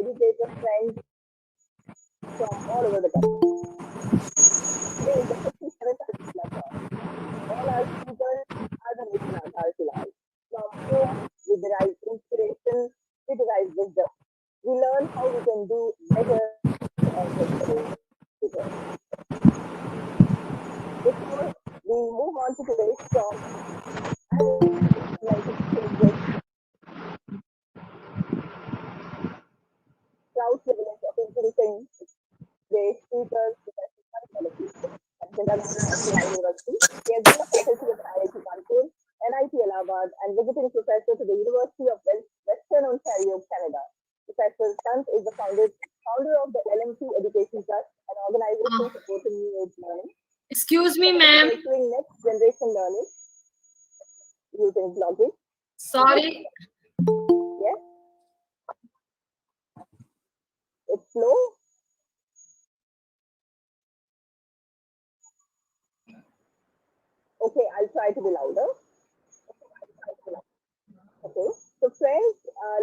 educator friends from all over the country. Today is the 57th Aadharshila Talk. All our speakers are the mission Aadharshilas. From whom we derive inspiration, we derive wisdom. We learn how we can do better and get better. Before we move on to today's talk, I would like to take this proud privilege of introducing today's speakers, Professor Psychology at National University. He has been a faculty at IIT Kanpur, NIT Allahabad, and visiting professor to the University of Western Ontario, Canada. Professor Pant is the founder of the LMT Education Trust, an organization supporting new age learning. Excuse me, ma'am. Pursuing next generation learning using blogging. Sorry. Yes. It's slow. Okay, I'll try to be louder. Okay, so friends,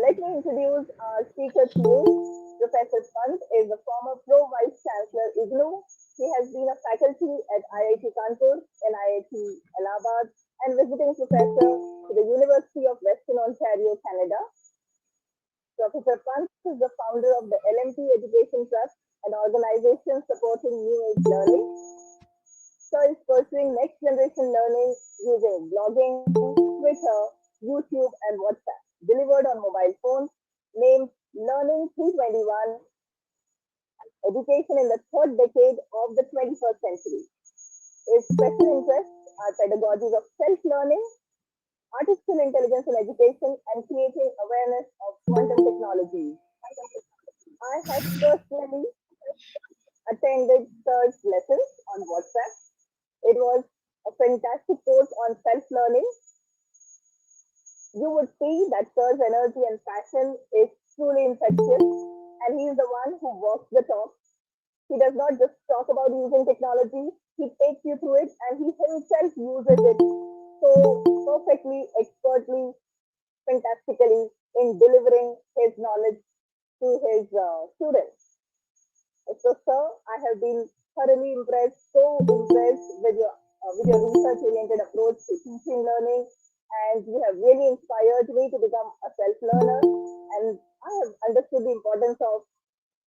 let me introduce our speaker to you. Professor Pant is the former Pro Vice Chancellor IGNOU. He has been a faculty at IIT Kanpur and IIT Allahabad and visiting professor to the University of Western Ontario, Canada. Professor Pant is the founder of the LMT Education Trust, an organization supporting new age learning. Sir is pursuing next generation learning using blogging, Twitter, YouTube, and WhatsApp, delivered on mobile phones, named Learning 321, Education in the Third Decade of the 21st Century. His special interests are pedagogies of self-learning, artificial intelligence in education, and creating awareness of quantum technologies. I have personally attended Sir's lessons on WhatsApp. It was a fantastic course on self-learning. You would see that Sir's energy and passion is truly infectious, and he is the one who walks the talk. He does not just talk about using technology, he takes you through it, and he himself uses it so perfectly, expertly, fantastically in delivering his knowledge to his students. So, sir, I have been thoroughly impressed, so impressed with your research-oriented approach to teaching learning, and you have really inspired me to become a self-learner. And I have understood the importance of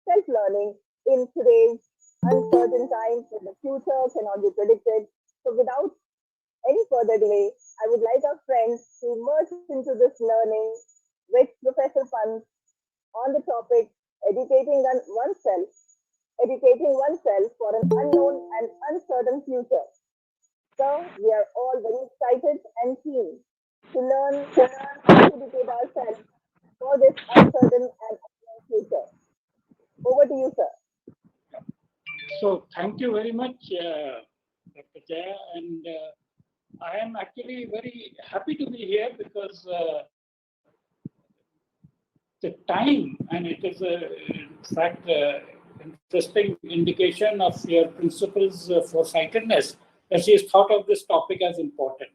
self-learning in today's uncertain times when the future cannot be predicted. So, without any further delay, I would like our friends to immerse into this learning with Professor Pant on the topic educating oneself for an unknown and uncertain future. So we are all very excited and keen to learn how to educate ourselves for this uncertain and unknown future. Over to you, sir. So thank you very much, Dr. Jaya, and I am actually very happy to be here because the time, and it is in fact interesting indication of your principles for sightedness, that she has thought of this topic as important.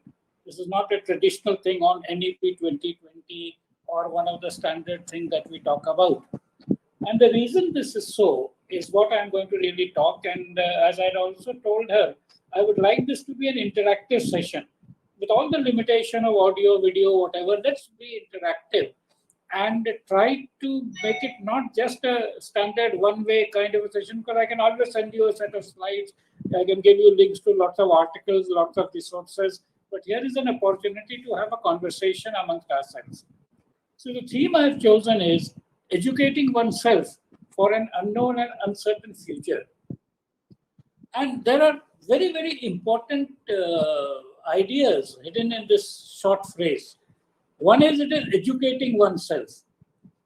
This is not a traditional thing on NEP 2020 or one of the standard things that we talk about. And the reason this is so is what I'm going to really talk. And as I'd also told her, I would like this to be an interactive session. With all the limitation of audio, video, whatever, let's be interactive and try to make it not just a standard one-way kind of a session, because I can always send you a set of slides. I can give you links to lots of articles, lots of resources. But here is an opportunity to have a conversation amongst ourselves. So the theme I've chosen is educating oneself for an unknown and uncertain future. And there are very, very important ideas hidden in this short phrase. One is it is educating oneself.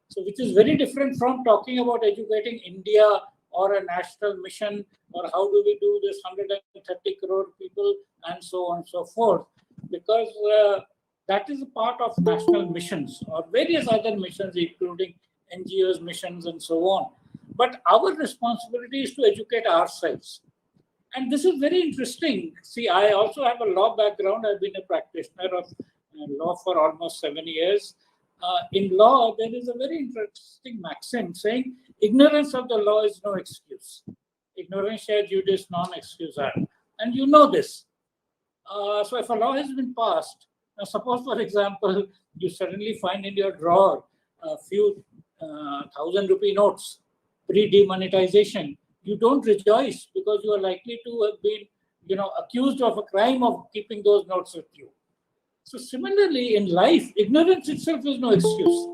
So which is very different from talking about educating India or a national mission or how do we do this 130 crore people and so on and so forth. Because that is a part of national missions or various other missions, including NGOs, missions, and so on. But our responsibility is to educate ourselves. And this is very interesting. See, I also have a law background. I've been a practitioner of law for almost 7 years. in law, there is a very interesting maxim saying ignorance of the law is no excuse. Ignorantia juris non excusar. And you know this. So if a law has been passed, now suppose, for example, you suddenly find in your drawer a few 1,000 rupee notes, pre-demonetization, you don't rejoice because you are likely to have been, accused of a crime of keeping those notes with you. So similarly, in life, ignorance itself is no excuse.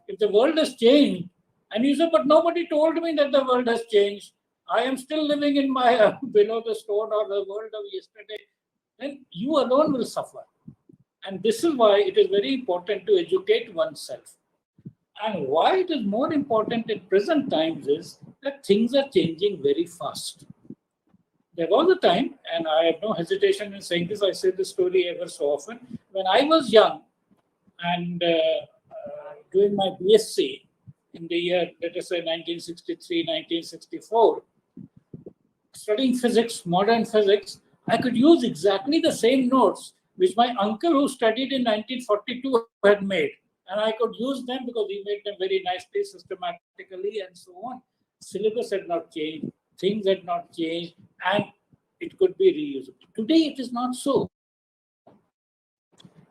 If the world has changed, and you say, but nobody told me that the world has changed, I am still living in my below the stone or the world of yesterday, then you alone will suffer. And this is why it is very important to educate oneself. And why it is more important in present times is that things are changing very fast. There was a time, and I have no hesitation in saying this, I say this story ever so often. When I was young and doing my BSc in the year, let us say 1963, 1964, studying physics, modern physics, I could use exactly the same notes which my uncle who studied in 1942 had made. And I could use them because he made them very nicely, systematically, and so on. Syllabus had not changed, things had not changed, and it could be reused. Today, it is not so.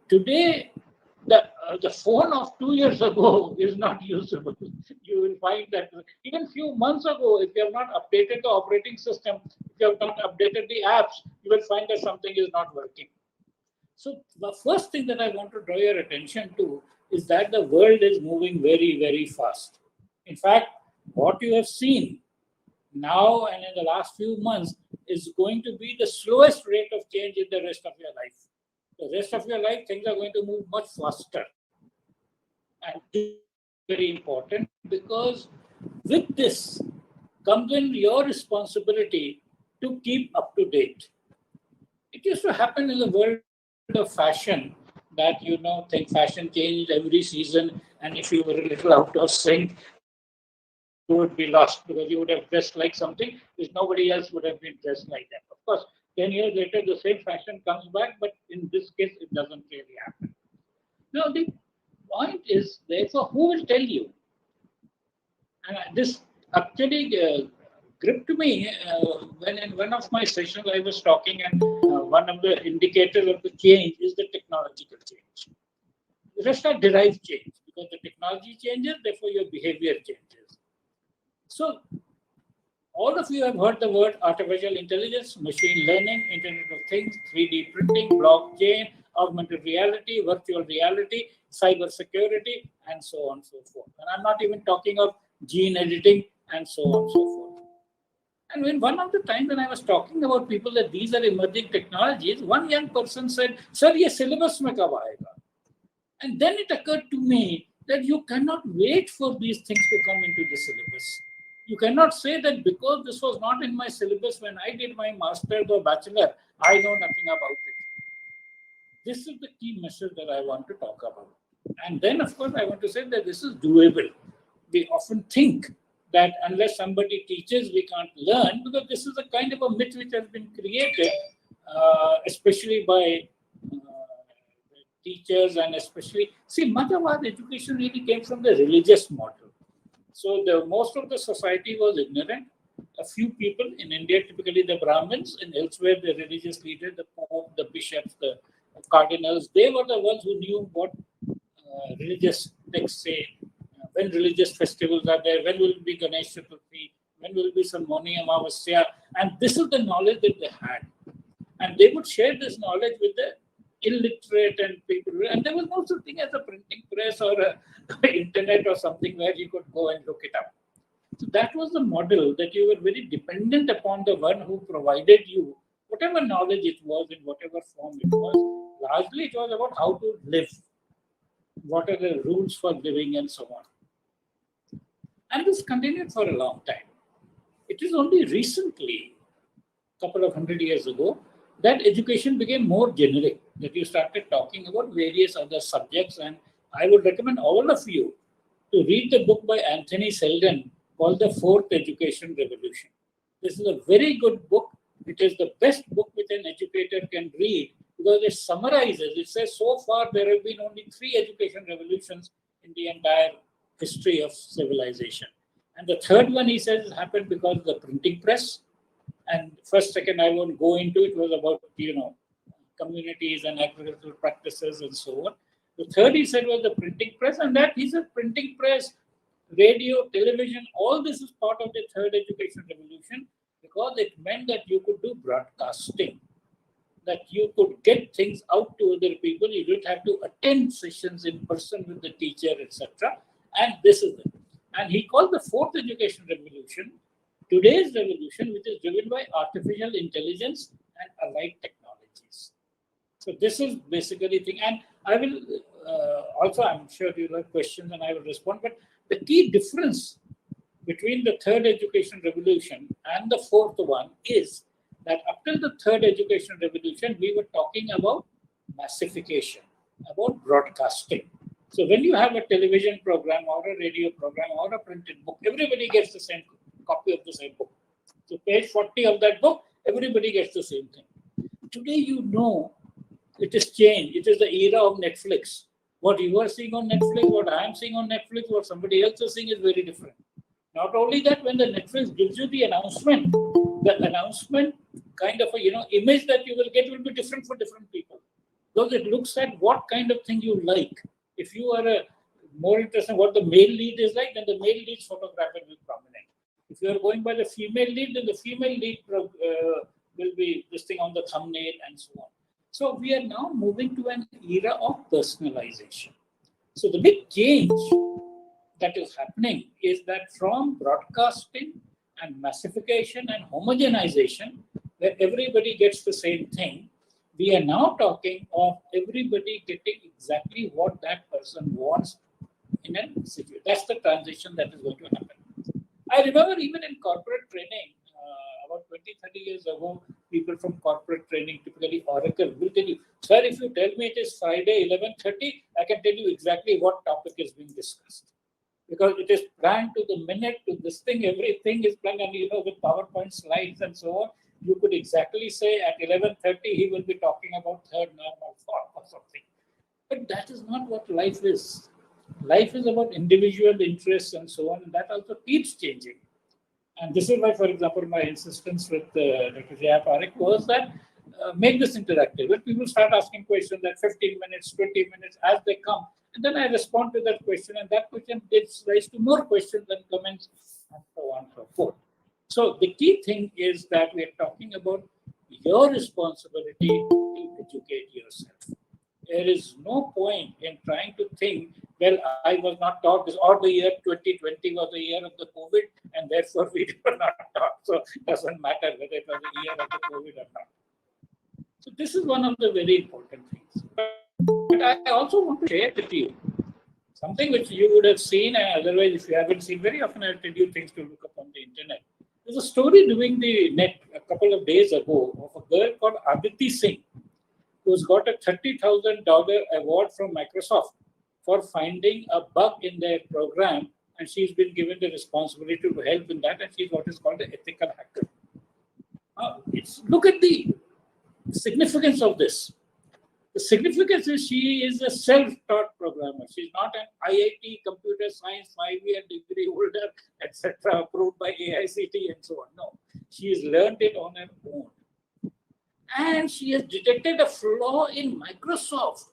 Today, the phone of 2 years ago is not usable. You will find that even few months ago, if you have not updated the operating system, if you have not updated the apps, you will find that something is not working. So the first thing that I want to draw your attention to is that the world is moving very, very fast. In fact, what you have seen now and in the last few months is going to be the slowest rate of change in the rest of your life. The rest of your life, things are going to move much faster. And this is very important because with this comes in your responsibility to keep up to date. It used to happen in the world of fashion that, think fashion changed every season, and if you were a little out of sync, you would be lost because you would have dressed like something which nobody else would have been dressed like that. Of course, 10 years later, the same fashion comes back, but in this case, it doesn't really happen. Now, the point is, therefore, who will tell you? And this actually gripped me when in one of my sessions I was talking, and one of the indicators of the change is the technological change. The rest are derived change because the technology changes, therefore your behavior changes. So, all of you have heard the word artificial intelligence, machine learning, Internet of Things, 3D printing, blockchain, augmented reality, virtual reality, cyber security, and so on and so forth. And I'm not even talking of gene editing and so on and so forth. And when one of the times when I was talking about people that these are emerging technologies, one young person said, "Sir, ye syllabus mein kab aayega?" And then it occurred to me that you cannot wait for these things to come into the syllabus. You cannot say that because this was not in my syllabus when I did my master's or bachelor, I know nothing about it. This is the key message that I want to talk about. And then, of course, I want to say that this is doable. We often think that unless somebody teaches, we can't learn, because this is a kind of a myth which has been created, especially by teachers, and especially, much of our education really came from the religious model. So most of the society was ignorant. A few people in India, typically the Brahmins, and elsewhere the religious leaders, the Pope, the bishops, the cardinals, they were the ones who knew what religious texts say, when religious festivals are there, when will be Ganesh Chaturthi, when will be Salmoni Amavasya, and this is the knowledge that they had. And they would share this knowledge with the illiterate and people, and there was no such thing as a printing press or a internet or something where you could go and look it up. So that was the model, that you were very dependent upon the one who provided you whatever knowledge it was, in whatever form it was. Largely it was about how to live, what are the rules for living, and so on. And this continued for a long time. It is only recently, a couple of 100 years ago, that education became more generic, that you started talking about various other subjects. And I would recommend all of you to read the book by Anthony Seldon called The Fourth Education Revolution. This is a very good book. It is the best book which an educator can read because it summarizes. It says so far there have been only 3 education revolutions in the entire history of civilization. And the third one, he says, happened because of the printing press. And first, second, I won't go into it. Was about, communities and agricultural practices and so on. The third, he said, was the printing press. And that, he said, printing press, radio, television, all this is part of the third education revolution, because it meant that you could do broadcasting, that you could get things out to other people. You don't have to attend sessions in person with the teacher, etc. And this is it. And he called the fourth education revolution today's revolution, which is driven by artificial intelligence and allied technologies. So this is basically the thing. And I will also, I'm sure you'll have questions and I will respond. But the key difference between the third education revolution and the fourth one is that up till the third education revolution, we were talking about massification, about broadcasting. So when you have a television program or a radio program or a printed book, everybody gets the same copy of the same book. So page 40 of that book, everybody gets the same thing. Today, it is changed. It is the era of Netflix. What you are seeing on Netflix, what I am seeing on Netflix, what somebody else is seeing is very different. Not only that, when the Netflix gives you the announcement kind of image that you will get will be different for different people. Because it looks at what kind of thing you like. If you are more interested in what the male lead is like, then the male lead's photographer will be prominent. If you are going by the female lead, then the female lead will be this thing on the thumbnail and so on. So we are now moving to an era of personalization. So the big change that is happening is that from broadcasting and massification and homogenization, where everybody gets the same thing, we are now talking of everybody getting exactly what that person wants in a situation. That's the transition that is going to happen. I remember even in corporate training, about 20, 30 years ago, people from corporate training, typically Oracle, will tell you, sir, if you tell me it is Friday, 11:30, I can tell you exactly what topic is being discussed. Because it is planned to the minute, to this thing, everything is planned, and with PowerPoint slides and so on, you could exactly say at 11:30, he will be talking about third normal form or something. But that is not what life is. Life is about individual interests and so on, and that also keeps changing. And this is why, for example, my insistence with Dr. Jaya Parekh was that make this interactive. When people start asking questions at 15 minutes, 20 minutes as they come, and then I respond to that question, and that question gives rise to more questions and comments, and so on and so forth. So the key thing is that we are talking about your responsibility to educate yourself. There is no point in trying to think, well, I was not taught this, or the year 2020 was the year of the COVID, and therefore we were not taught. So it doesn't matter whether it was the year of the COVID or not. So this is one of the very important things. But I also want to share with you something which you would have seen, and otherwise, if you haven't seen, very often I'll tell you things to look up on the internet. There's a story doing the net a couple of days ago of a girl called Aditi Singh, who's got a $30,000 award from Microsoft for finding a bug in their program, and she's been given the responsibility to help in that, and she's what is called an ethical hacker. Look at the significance of this. The significance is she is a self-taught programmer. She's not an IIT computer science 5-year degree holder, etc., approved by AICT and so on. No, she has learned it on her own. And she has detected a flaw in Microsoft,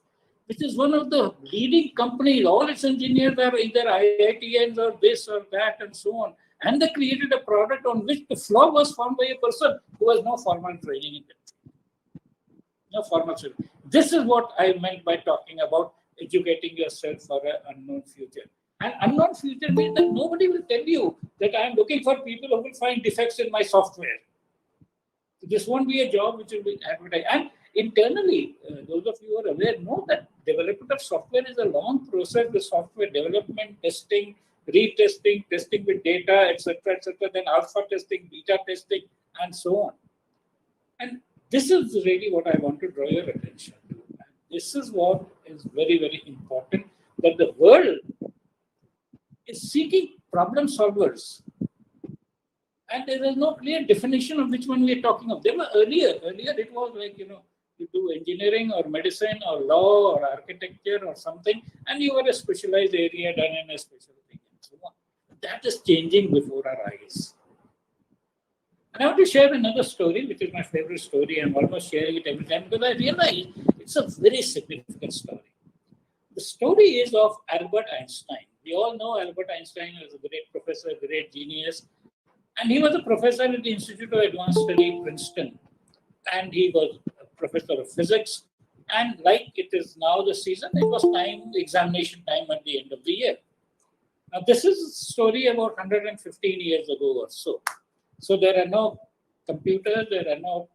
which is one of the leading companies. All its engineers are either IITians or this or that and so on. And they created a product on which the flaw was found by a person who has no formal training in it. No formal training. This is what I meant by talking about educating yourself for an unknown future. And unknown future means that nobody will tell you that I am looking for people who will find defects in my software. This won't be a job which will be advertised. And internally, those of you who are aware know that development of software is a long process. The software development, testing, retesting, testing with data, etc., then alpha testing, beta testing, and so on. And this is really what I want to draw your attention to. And this is what is very, very important, that the world is seeking problem solvers. And there is no clear definition of which one we are talking of. There were earlier it was like, You do engineering or medicine or law or architecture or something, and you are a specialized area done in a special thing and so on. That is changing before our eyes. And I want to share another story, which is my favorite story. I'm almost sharing it every time because I realize it's a very significant story. The story is of Albert Einstein. We all know Albert Einstein was a great professor, great genius, and he was a professor at the Institute of Advanced Study, Princeton. And he was a professor of physics. And like it is now the season, it was time, examination time at the end of the year. Now, this is a story about 115 years ago or so. So there are no computers, there are no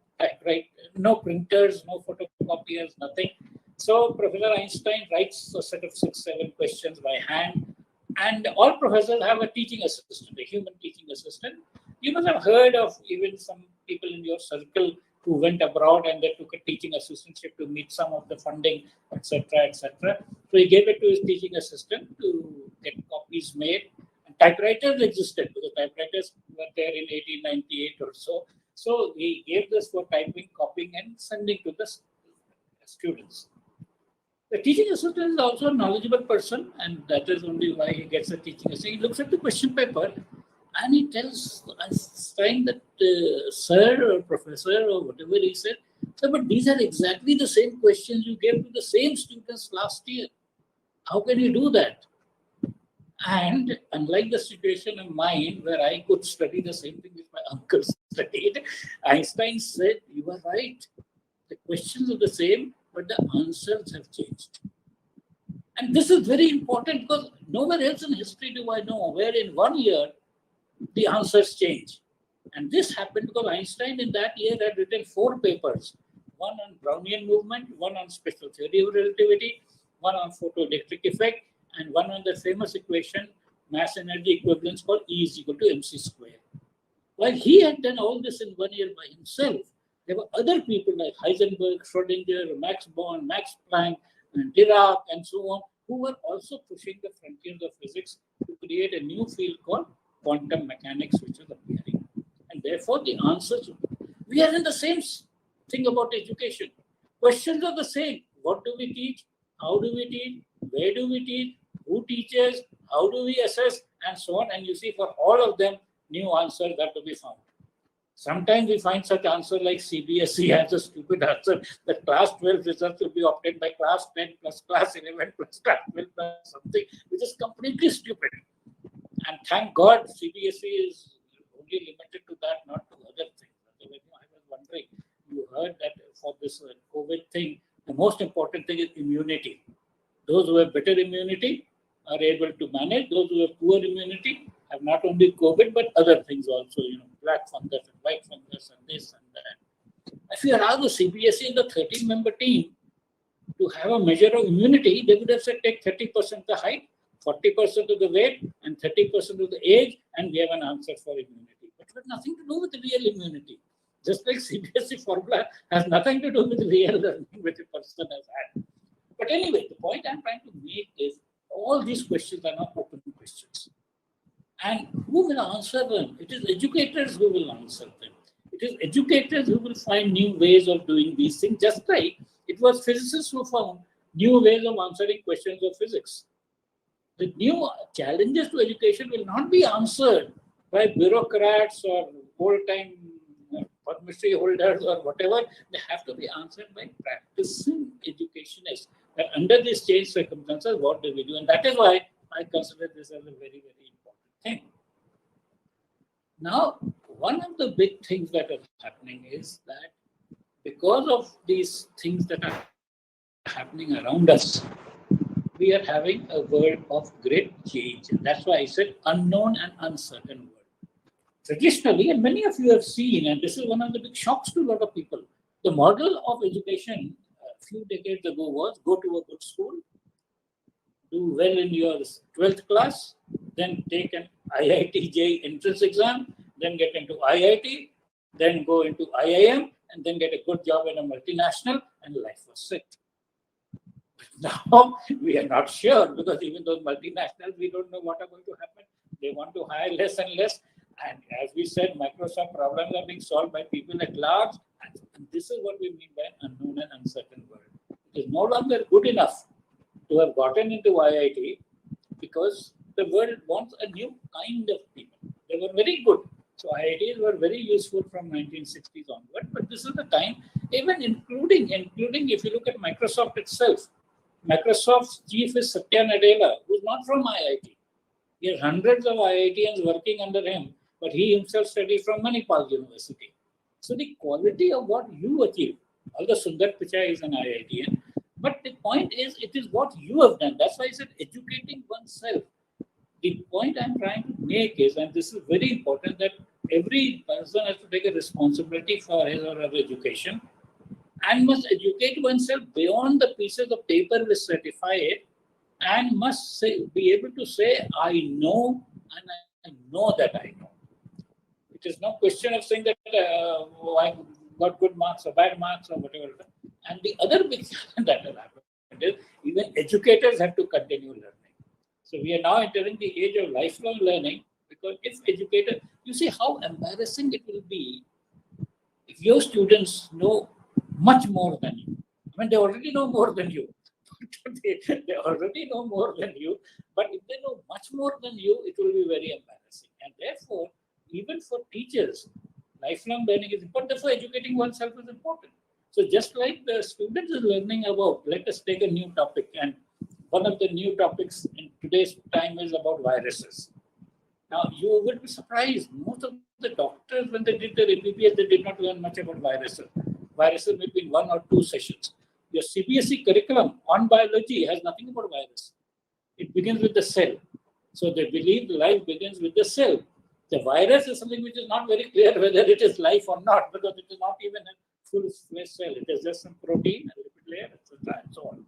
no printers, no photocopiers, nothing. So Professor Einstein writes a set of 6, 7 questions by hand, and all professors have a teaching assistant, a human teaching assistant. You must have heard of even some people in your circle who went abroad and they took a teaching assistantship to meet some of the funding, etc., etc. So he gave it to his teaching assistant to get copies made. And typewriters existed because typewriters were there in 1898 or so. So he gave this for typing, copying, and sending to the students. The teaching assistant is also a knowledgeable person, and that is only why he gets a teaching assistant. He looks at the question paper and he tells Einstein that, sir or professor or whatever he said, sir, but these are exactly the same questions you gave to the same students last year. How can you do that? And unlike the situation of mine where I could study the same thing which my uncle studied, Einstein said, you are right. The questions are the same, but the answers have changed. And this is very important because nowhere else in history do I know where in 1 year the answers change. And this happened because Einstein in that year had written 4 papers, one on Brownian movement, one on special theory of relativity, one on photoelectric effect, and one on the famous equation, mass energy equivalence called E is equal to mc square. While he had done all this in 1 year by himself, there were other people like Heisenberg, Schrodinger, Max Born, Max Planck, and Dirac, and so on, who were also pushing the frontiers of physics to create a new field called quantum mechanics, which is appearing. And therefore, the answers, we are in the same thing about education. Questions are the same. What do we teach? How do we teach? Where do we teach? Who teaches? How do we assess? And so on. And you see, for all of them, new answers have to be found. Sometimes we find such answer like CBSE has a stupid answer that class 12 results will be obtained by class 10 plus class 11 plus class 12 plus something, which is completely stupid. And thank God CBSE is only limited to that, not to other things. I was wondering, you heard that for this COVID thing, the most important thing is immunity. Those who have better immunity are able to manage. Those who have poor immunity have not only COVID, but other things also, black fungus and white fungus and this and that. If you allow the CBSE in the 13-member team to have a measure of immunity, they would have said take 30% of the height, 40% of the weight, and 30% of the age, and we have an answer for immunity. But it has nothing to do with real immunity. Just like CBSE formula has nothing to do with real learning which a person has had. But anyway, the point I'm trying to make is all these questions are not open questions. And who will answer them? It is educators who will answer them. It is educators who will find new ways of doing these things, just like it was physicists who found new ways of answering questions of physics. The new challenges to education will not be answered by bureaucrats or old-time permission holders or whatever. They have to be answered by practicing educationists. That under these changed circumstances, what do we do? And that is why I consider this as a very, very important thing. Now, one of the big things that is happening is that because of these things that are happening around us, we are having a world of great change. And that's why I said unknown and uncertain world. Traditionally, and many of you have seen, and this is one of the big shocks to a lot of people, the model of education a few decades ago was go to a good school, do well in your 12th class, then take an IIT JEE entrance exam, then get into IIT, then go into IIM, and then get a good job in a multinational, and life was set. Now, we are not sure because even those multinationals, we don't know what are going to happen. They want to hire less and less. And as we said, Microsoft problems are being solved by people at large. And And this is what we mean by unknown and uncertain world. It is no longer good enough to have gotten into IIT because the world wants a new kind of people. They were very good. So IITs were very useful from 1960s onward. But this is the time, even including if you look at Microsoft itself, Microsoft's chief is Satya Nadella, who is not from IIT. He has hundreds of IITians working under him, but he himself studied from Manipal University. So the quality of what you achieve, although Sundar Pichai is an IITian, but the point is, it is what you have done. That's why I said educating oneself. The point I'm trying to make is, and this is very important, that every person has to take a responsibility for his or her education and must educate oneself beyond the pieces of paper which certify it, and must be able to say, I know, and I know that I know. It is no question of saying that I got good marks or bad marks or whatever. And the other big thing that has happened is even educators have to continue learning. So we are now entering the age of lifelong learning, because if educators, you see how embarrassing it will be if your students know much more than you. I mean, they already know more than you. they already know more than you, but if they know much more than you, it will be very embarrassing. And therefore, even for teachers, lifelong learning is important. Therefore, educating oneself is important. So just like the students is learning about, let us take a new topic. And one of the new topics in today's time is about viruses. Now, you will be surprised. Most of the doctors, when they did their MBBS, they did not learn much about viruses. Viruses may be in 1 or 2 sessions. Your CBSE curriculum on biology has nothing about virus. It begins with the cell. So they believe life begins with the cell. The virus is something which is not very clear whether it is life or not, because it is not even a full-fledged cell. It is just some protein, a lipid layer, etc., and so on.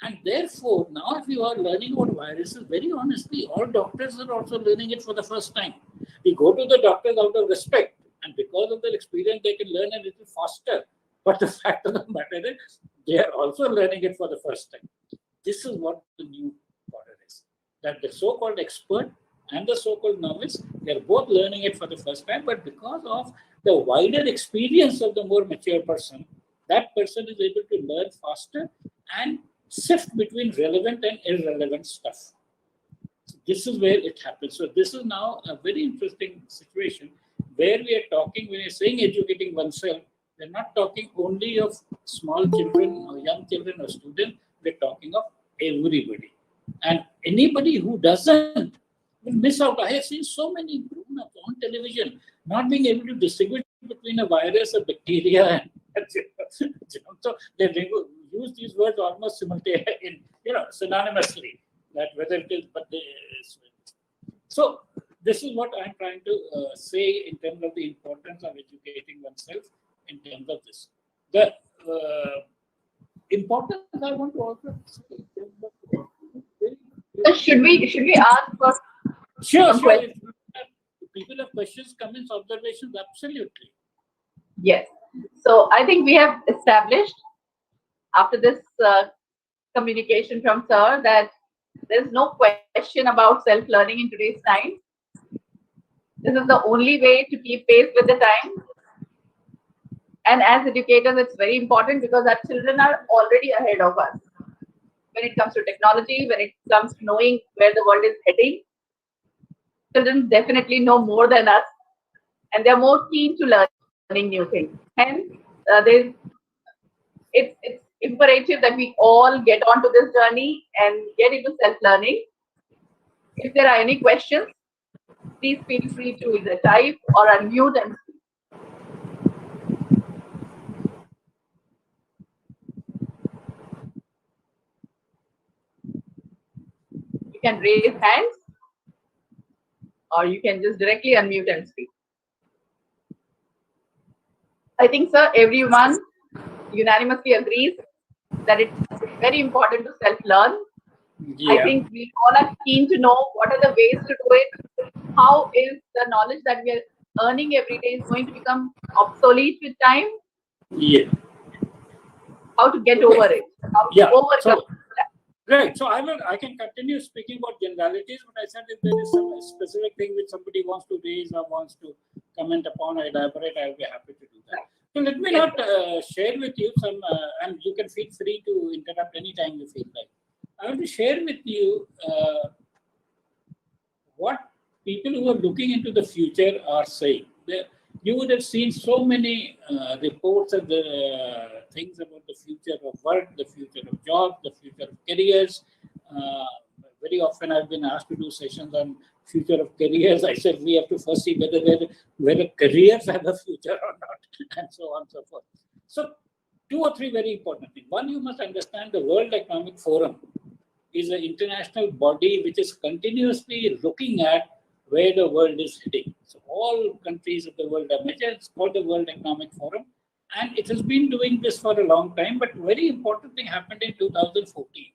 And therefore, now if you are learning about viruses, very honestly, all doctors are also learning it for the first time. We go to the doctors out of respect, and because of their experience, they can learn a little faster. But the fact of the matter is, they are also learning it for the first time. This is what the new order is. That the so-called expert and the so-called novice, they are both learning it for the first time, but because of the wider experience of the more mature person, that person is able to learn faster and sift between relevant and irrelevant stuff. So this is where it happens. So this is now a very interesting situation where we are talking, when you're saying educating oneself, we're not talking only of small children or young children or students, we're talking of everybody. And anybody who doesn't will miss out. I have seen so many grown-ups on television not being able to distinguish between a virus, a bacteria, and so they use these words almost simultaneously, synonymously. That whether it is, but they, so this is what I'm trying to say in terms of the importance of educating oneself in terms of this. The importance I want to also say in terms of Should we ask for sure. questions? If people have questions, comments, observations, absolutely. Yes. So I think we have established after this communication from Sir that there's no question about self-learning in today's time. This is the only way to keep pace with the time. And as educators, it's very important because our children are already ahead of us. When it comes to technology, when it comes to knowing where the world is heading, children definitely know more than us, and they're more keen to learning new things. Hence, it's imperative that we all get onto this journey and get into self-learning. If there are any questions, please feel free to either type or unmute and speak. You can raise hands or you can just directly unmute and speak. I think, sir, everyone unanimously agrees that it's very important to self-learn. Yeah. I think we all are keen to know what are the ways to do it. How is the knowledge that we are earning every day is going to become obsolete with time? Yeah. How to get over it? How to Yeah. overcome that? Right. So I can continue speaking about generalities, but I said if there is some specific thing which somebody wants to raise or wants to comment upon or elaborate, I'll be happy to do that. So let me not share with you some, and you can feel free to interrupt anytime you feel like. I want to share with you what people who are looking into the future are saying. You would have seen so many reports of the things about the future of work, the future of jobs, the future of careers. Uh, Very often I've been asked to do sessions on future of careers. I said we have to first see whether careers have a future or not, and so on and so forth. So, two or three very important things. One, you must understand the World Economic Forum is an international body which is continuously looking at where the world is heading. So all countries of the world are measured. It's called the World Economic Forum, and it has been doing this for a long time. But very important thing happened in 2014.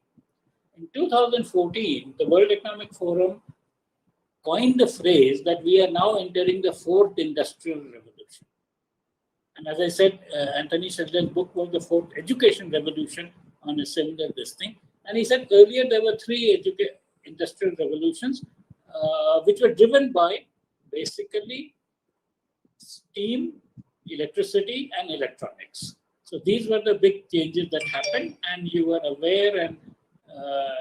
In 2014, the World Economic Forum coined the phrase that we are now entering the fourth industrial revolution. And as I said, Anthony Shedler's book was the fourth education revolution on a similar this thing. And he said earlier there were three industrial revolutions, which were driven by basically steam, electricity, and electronics. So these were the big changes that happened, and you were aware. And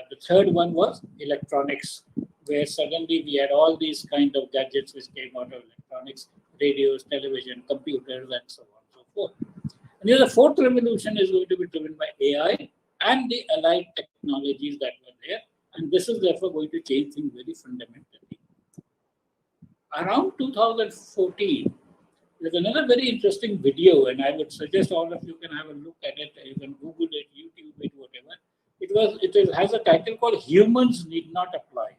the third one was electronics, where suddenly we had all these kind of gadgets which came out of electronics, radios, television, computers, and so on and so forth. And the fourth revolution is going to be driven by AI and the allied technologies that were there. And this is therefore going to change things very fundamentally. Around 2014, there's another very interesting video, and I would suggest all of you can have a look at it. You can Google it, YouTube it, whatever. It has a title called Humans Need Not Apply.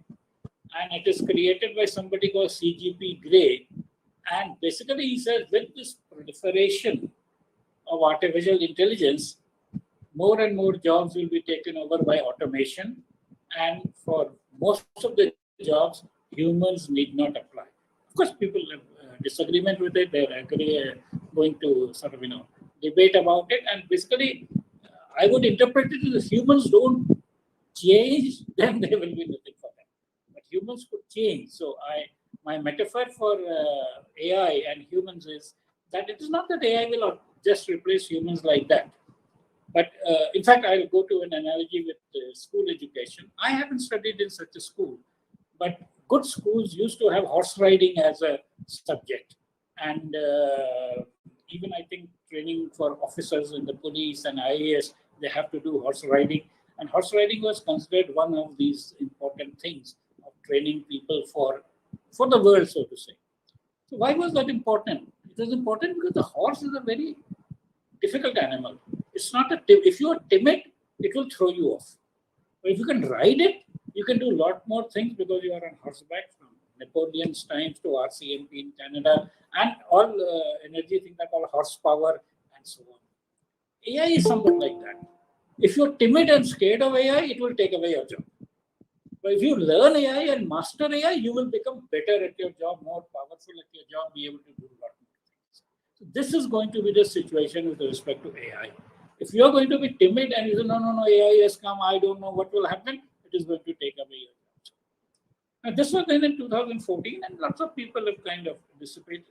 And it is created by somebody called CGP Gray. And basically he says with this proliferation of artificial intelligence, more and more jobs will be taken over by automation. And for most of the jobs, humans need not apply. Of course, people have disagreement with it. They're going to sort of, debate about it. And basically, I would interpret it as humans don't change, then there will be nothing for them. But humans could change. So my metaphor for AI and humans is that it is not that AI will just replace humans like that. But in fact, I'll go to an analogy with school education. I haven't studied in such a school, but good schools used to have horse riding as a subject. And even I think training for officers in the police and IAS, they have to do horse riding. And horse riding was considered one of these important things of training people for the world, so to say. So why was that important? It was important because the horse is a very difficult animal. It's not if you are timid, it will throw you off. But if you can ride it, you can do a lot more things because you are on horseback from Napoleon's times to RCMP in Canada and all energy things like all horsepower and so on. AI is somewhat like that. If you're timid and scared of AI, it will take away your job. But if you learn AI and master AI, you will become better at your job, more powerful at your job, be able to do a lot more things. So this is going to be the situation with respect to AI. If you're going to be timid and you say, no, AI has come, I don't know what will happen, it is going to take away your job. Now, this was then in 2014, and lots of people have kind of disagreed.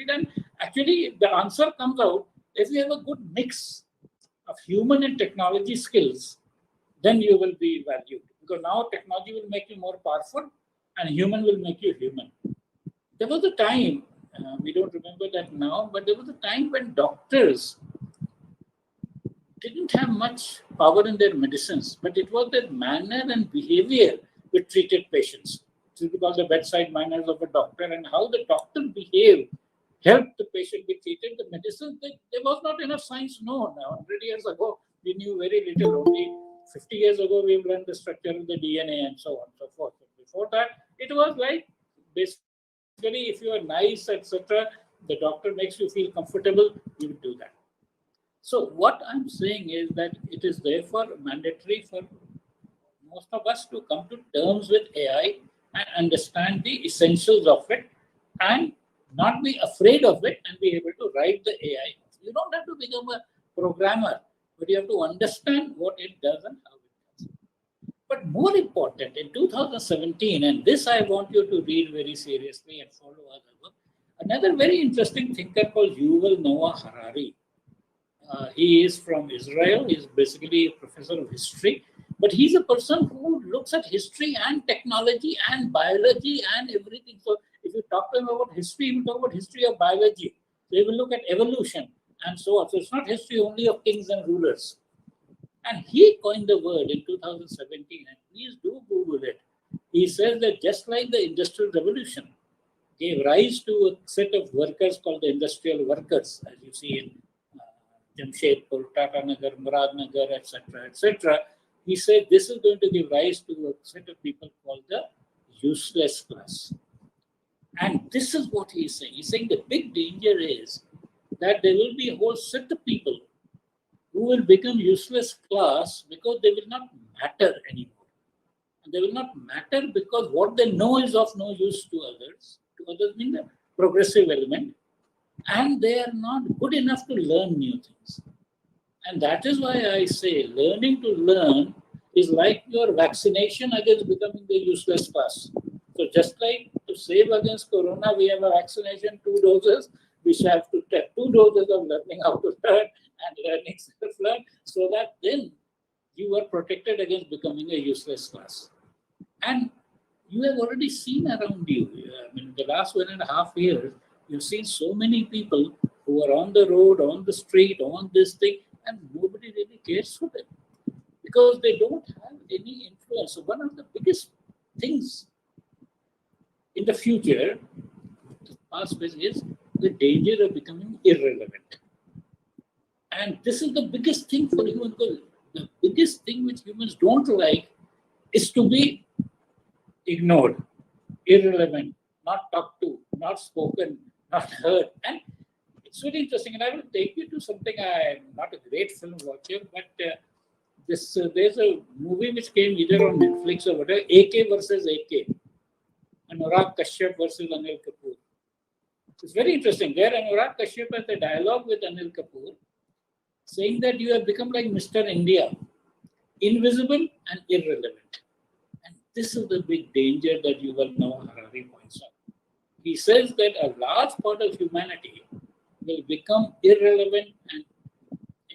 And actually, the answer comes out if you have a good mix of human and technology skills, then you will be valued. Because now technology will make you more powerful and human will make you human. There was a time, we don't remember that now, but there was a time when doctors didn't have much power in their medicines, but it was their manner and behavior which treated patients. This is because the bedside manners of a doctor and how the doctor behaved helped the patient be treated. The medicine, there was not enough science known. 100 years ago, we knew very little. Only 50 years ago, we learned the structure of the DNA and so on and so forth. Before that, it was like basically if you are nice, etc., the doctor makes you feel comfortable, you would do that. So what I'm saying is that it is therefore mandatory for most of us to come to terms with AI and understand the essentials of it and not be afraid of it and be able to write the AI. You don't have to become a programmer, but you have to understand what it does and how it does. But more important, in 2017, and this I want you to read very seriously and follow other work, Another very interesting thinker called Yuval Noah Harari. He is from Israel. He's basically a professor of history, but he's a person who looks at history and technology and biology and everything. So if you talk to him about history, he will talk about history of biology. So he will look at evolution and so on. So it's not history only of kings and rulers. And he coined the word in 2017, and please do Google it. He says that just like the Industrial Revolution gave rise to a set of workers called the industrial workers, as you see in Jamshedpur, Tata Nagar, Murad Nagar, etc., etc. He said this is going to give rise to a set of people called the useless class. And this is what he's saying. He's saying the big danger is that there will be a whole set of people who will become useless class because they will not matter anymore. And they will not matter because what they know is of no use to others. To others mean the progressive element. And they are not good enough to learn new things. And that is why I say learning to learn is like your vaccination against becoming the useless class. So just like to save against corona, we have a vaccination, 2 doses. We shall have to take 2 doses of learning how to learn and learning self-learn, so that then you are protected against becoming a useless class. And you have already seen around you, I mean, the last 1.5 years, you've seen so many people who are on the road, on the street, on this thing, and nobody really cares for them because they don't have any influence. So one of the biggest things in the future, the past is the danger of becoming irrelevant. And this is the biggest thing for human because the biggest thing which humans don't like is to be ignored, irrelevant, not talked to, not spoken, not heard. And it's very interesting. And I will take you to something. I'm not a great film watcher, but there's a movie which came either on Netflix or whatever, AK versus AK. Anurag Kashyap versus Anil Kapoor. It's very interesting. There Anurag Kashyap has a dialogue with Anil Kapoor saying that you have become like Mr. India, invisible and irrelevant. And this is the big danger that Yuval Noah Harari points out. He says that a large part of humanity will become irrelevant and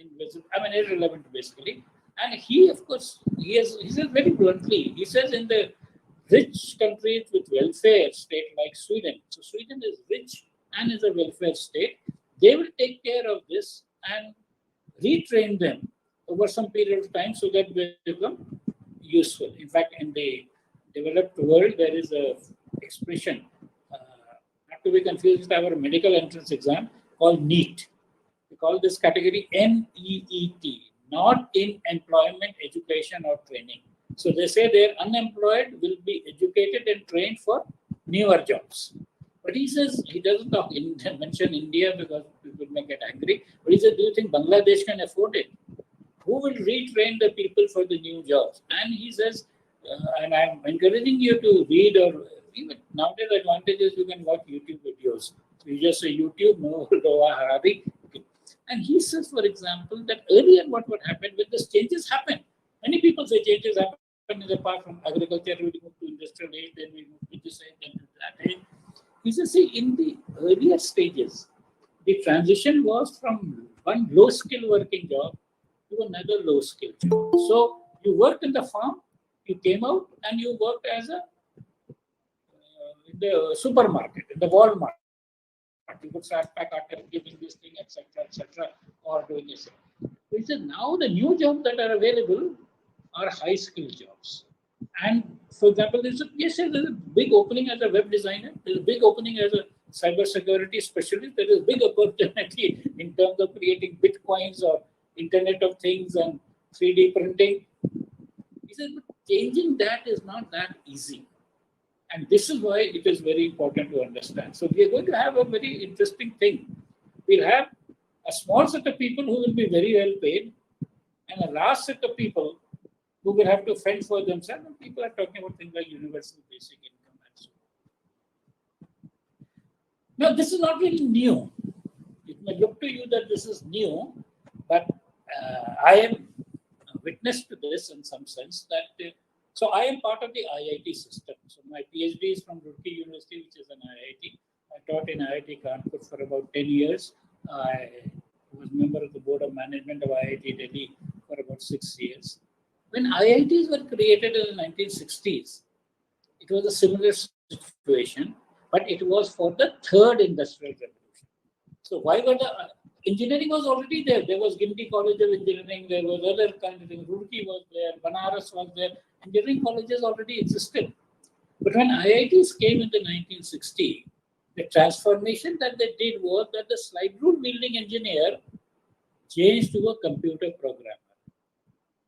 invisible. I mean, irrelevant basically. And he, of course, he says very bluntly, he says in the rich countries with welfare state like Sweden, so Sweden is rich and is a welfare state, they will take care of this and retrain them over some period of time so that they become useful. In fact, in the developed world, there is a expression, not to be confused with our medical entrance exam, called NEET. We call this category NEET, not in employment, education, or training. So they say their unemployed will be educated and trained for newer jobs. But he says, he doesn't mention India because people may get angry. But he says, do you think Bangladesh can afford it? Who will retrain the people for the new jobs? And he says, and I'm encouraging you to read, or even nowadays the advantage is you can watch YouTube videos. So you just say YouTube, Noah Harari. And he says, for example, that earlier what would happen when the changes happen. Many people say changes happen in the past from agriculture, we move to industrial age, then we move to this age, then to that age. He says, see, in the earlier stages, the transition was from one low skill working job to another low skill job. So you worked in the farm, you came out and you worked as a in the supermarket, in the Walmart. You could start pack out giving this thing, etc., or doing this. He said now the new jobs that are available are high skill jobs. And for example, there's a big opening as a web designer, there's a big opening as a cybersecurity specialist, there is big opportunity in terms of creating bitcoins or Internet of Things and 3D printing. He said, but changing that is not that easy. And this is why it is very important to understand. So we are going to have a very interesting thing. We'll have a small set of people who will be very well paid and a large set of people who will have to fend for themselves. And people are talking about things like universal basic income and so on. Now, this is not really new. It may look to you that this is new, but I am witness to this in some sense that so I am part of the IIT system. So my PhD is from Roorkee University, which is an IIT. My taught in IIT Kanpur for about 10 years. I was member of the board of management of IIT Delhi for about 6 years. When IITs were created in the 1960s, it was a similar situation, but it was for the third industrial revolution. So why were the engineering was already there? There was Gimti College of Engineering, there was other kind of thing, Roorkee was there, Banaras was there. Engineering colleges already existed. But when IITs came in the 1960s, the transformation that they did was that the slide rule wielding engineer changed to a computer programmer.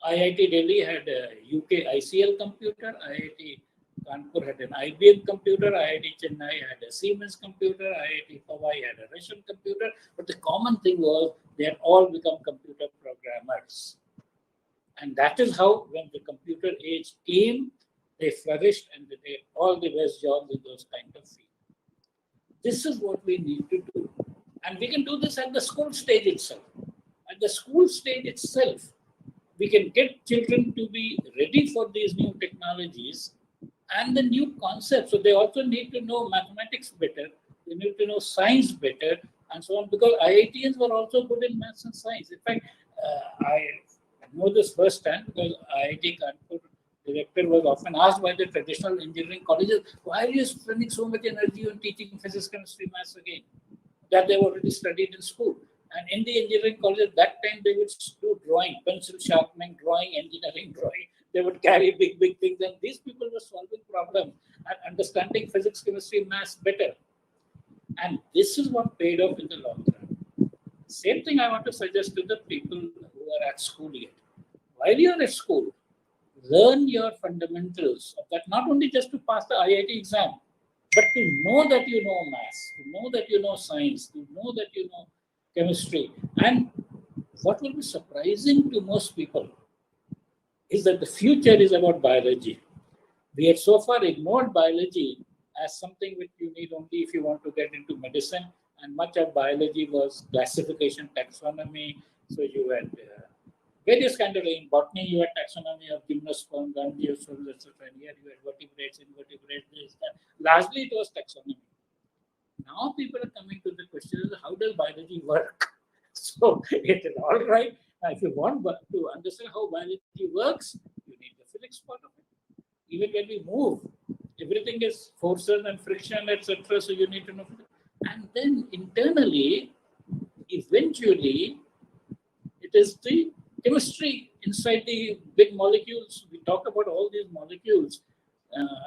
IIT Delhi had a UK ICL computer, IIT Kanpur had an IBM computer, IIT Chennai had a Siemens computer, IIT Hawaii had a Russian computer, but the common thing was they had all become computer programmers. And that is how, when the computer age came, they flourished and they did all the best jobs in those kind of fields. This is what we need to do. And we can do this at the school stage itself. At the school stage itself, we can get children to be ready for these new technologies and the new concepts. So they also need to know mathematics better, they need to know science better, and so on, because IITians were also good in maths and science. In fact, I know this firsthand because IIT Kanpur director was often asked by the traditional engineering colleges, why are you spending so much energy on teaching physics, chemistry, maths again, that they've already studied in school? And in the engineering college at that time, they would do drawing, pencil sharpening, drawing, engineering drawing. They would carry big things. And these people were solving problems and understanding physics, chemistry, maths better. And this is what paid off in the long run. Same thing I want to suggest to the people who are at school yet. While you're at school, learn your fundamentals of that, not only just to pass the IIT exam, but to know that you know maths, to know that you know science, to know that you know chemistry. And what will be surprising to most people is that the future is about biology. We had so far ignored biology as something which you need only if you want to get into medicine, and much of biology was classification, taxonomy. So you had various kind of, in botany you had taxonomy of gymnosperm, gymnosperm, etc. Here you had vertebrates, invertebrates, this, that. Largely it was taxonomy. Now people are coming to the question of how does biology work? So it is all right. If you want to understand how biology works, you need the physics part of it. Even when we move, everything is forces and friction, etc. So you need to know. And then internally, eventually, it is the chemistry inside the big molecules. We talk about all these molecules.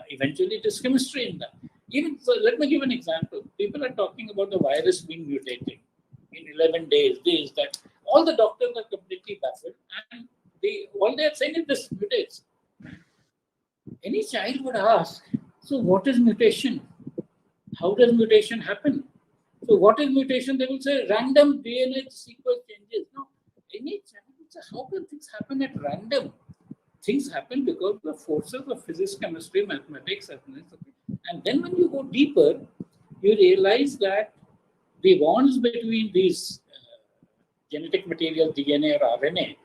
Eventually, it is chemistry in them. Even so, let me give an example. People are talking about the virus being mutating in 11 days, this, that. All the doctors are completely baffled, and all they are saying is this mutates. Any child would ask, so what is mutation? How does mutation happen? So what is mutation? They will say random DNA sequence changes. No, any child would say, how can things happen at random? Things happen because of the forces of physics, chemistry, mathematics, and then when you go deeper, you realize that the bonds between these genetic material, DNA or RNA,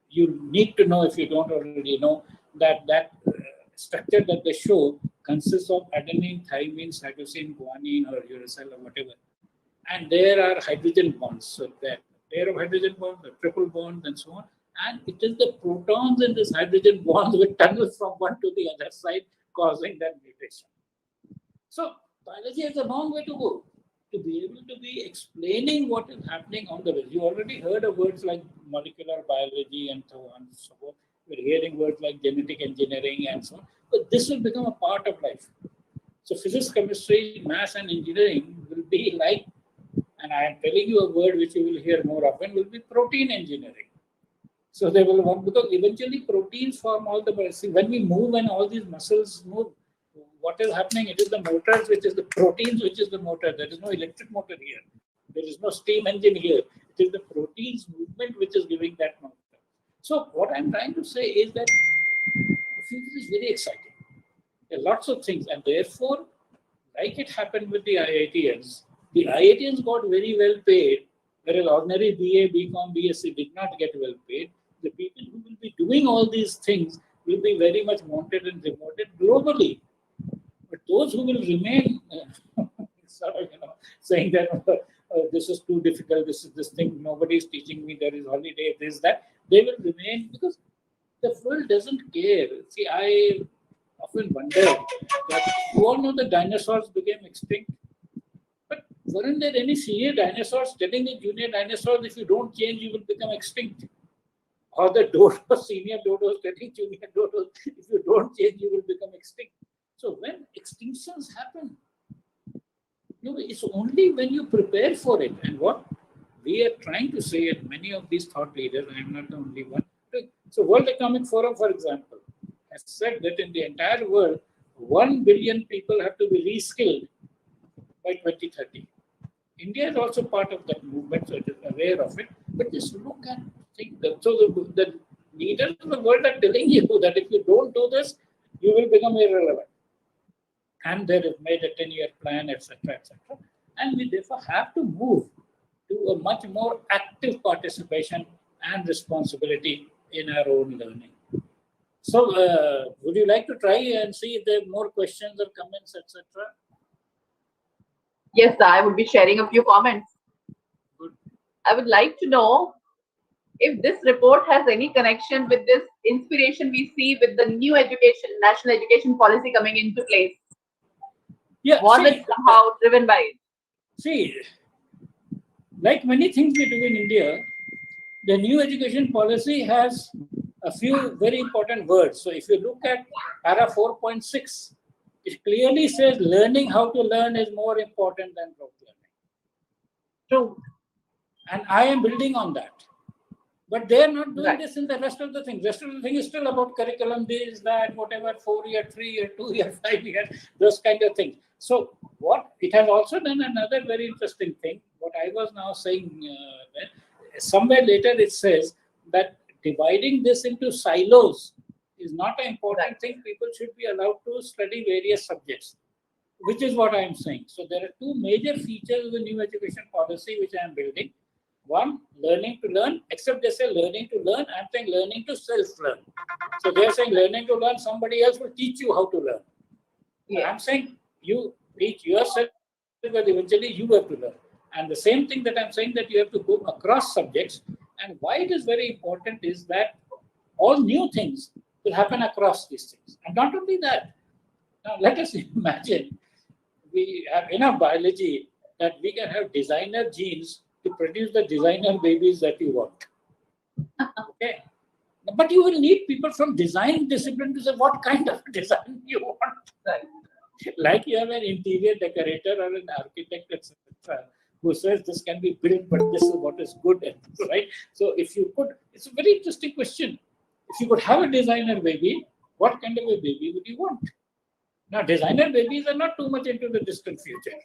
you need to know, if you don't already know, that structure that they show consists of adenine, thymine, cytosine, guanine, or uracil, or whatever. And there are hydrogen bonds. So that pair of hydrogen bonds, the triple bonds, and so on. And it is the protons in this hydrogen bonds which tunnel from one to the other side, causing that mutation. So biology has a long way to go to be able to be explaining what is happening on the way. You already heard of words like molecular biology and so on and so forth. We're hearing words like genetic engineering and so on. But this will become a part of life. So physics, chemistry, maths, and engineering will be like, and I am telling you a word which you will hear more often, will be protein engineering. So they will want, because eventually proteins form all the, see, when we move and all these muscles move, what is happening? It is the motors, which is the proteins, which is the motor. There is no electric motor here. There is no steam engine here. It is the proteins movement which is giving that motor. So what I'm trying to say is that the future is very exciting. There are lots of things, and therefore, like it happened with the IITians got very well paid, whereas ordinary BA, BCom, BSc did not get well paid. The people who will be doing all these things will be very much wanted and rewarded globally. But those who will remain sort of, saying that this is too difficult, this is this thing, nobody is teaching me, there is holiday, this, that, they will remain because the world doesn't care. See, I often wonder that you all know the dinosaurs became extinct, but weren't there any senior dinosaurs telling the junior dinosaurs, if you don't change, you will become extinct? Or the dodos, senior dodos telling junior dodos, if you don't change, you will become extinct. So when extinctions happen, it's only when you prepare for it. And what we are trying to say, and many of these thought leaders, I am not the only one. So World Economic Forum, for example, has said that in the entire world, 1 billion people have to be reskilled by 2030. India is also part of that movement, so it is aware of it. But just look at things. So the leaders of the world are telling you that if you don't do this, you will become irrelevant. And they have made a 10-year plan, etc., etc. And we therefore have to move to a much more active participation and responsibility in our own learning. So, would you like to try and see if there are more questions or comments, etc.? Yes, I would be sharing a few comments. Good. I would like to know if this report has any connection with this inspiration we see with the new national education policy coming into place. Yeah, Was it somehow driven by it? See, like many things we do in India, the new education policy has a few very important words. So if you look at para 4.6, it clearly says learning how to learn is more important than rote learning. True. And I am building on that. But they are not doing Right. this in the rest of the things. The rest of the thing is still about curriculum, this, that, whatever, 4-year, 3-year, 2-year, 5-year, those kind of things. So what it has also done another very interesting thing. What I was now saying, somewhere later it says that dividing this into silos is not an important thing. People should be allowed to study various subjects, which is what I am saying. So there are two major features of the new education policy which I am building. One, learning to learn, except they say learning to learn, I'm saying learning to self-learn. So they're saying learning to learn, somebody else will teach you how to learn. Yeah. I'm saying you teach yourself, but eventually you have to learn. And the same thing that I'm saying, that you have to go across subjects. And why it is very important is that all new things will happen across these things. And not only that, now let us imagine we have enough biology that we can have designer genes to produce the designer babies that you want. Okay. But you will need people from design discipline to say what kind of design you want. Right. Like you have an interior decorator or an architect, etc., who says this can be built, but this is what is good, right? So if you could, it's a very interesting question. If you could have a designer baby, what kind of a baby would you want? Now, designer babies are not too much into the distant future,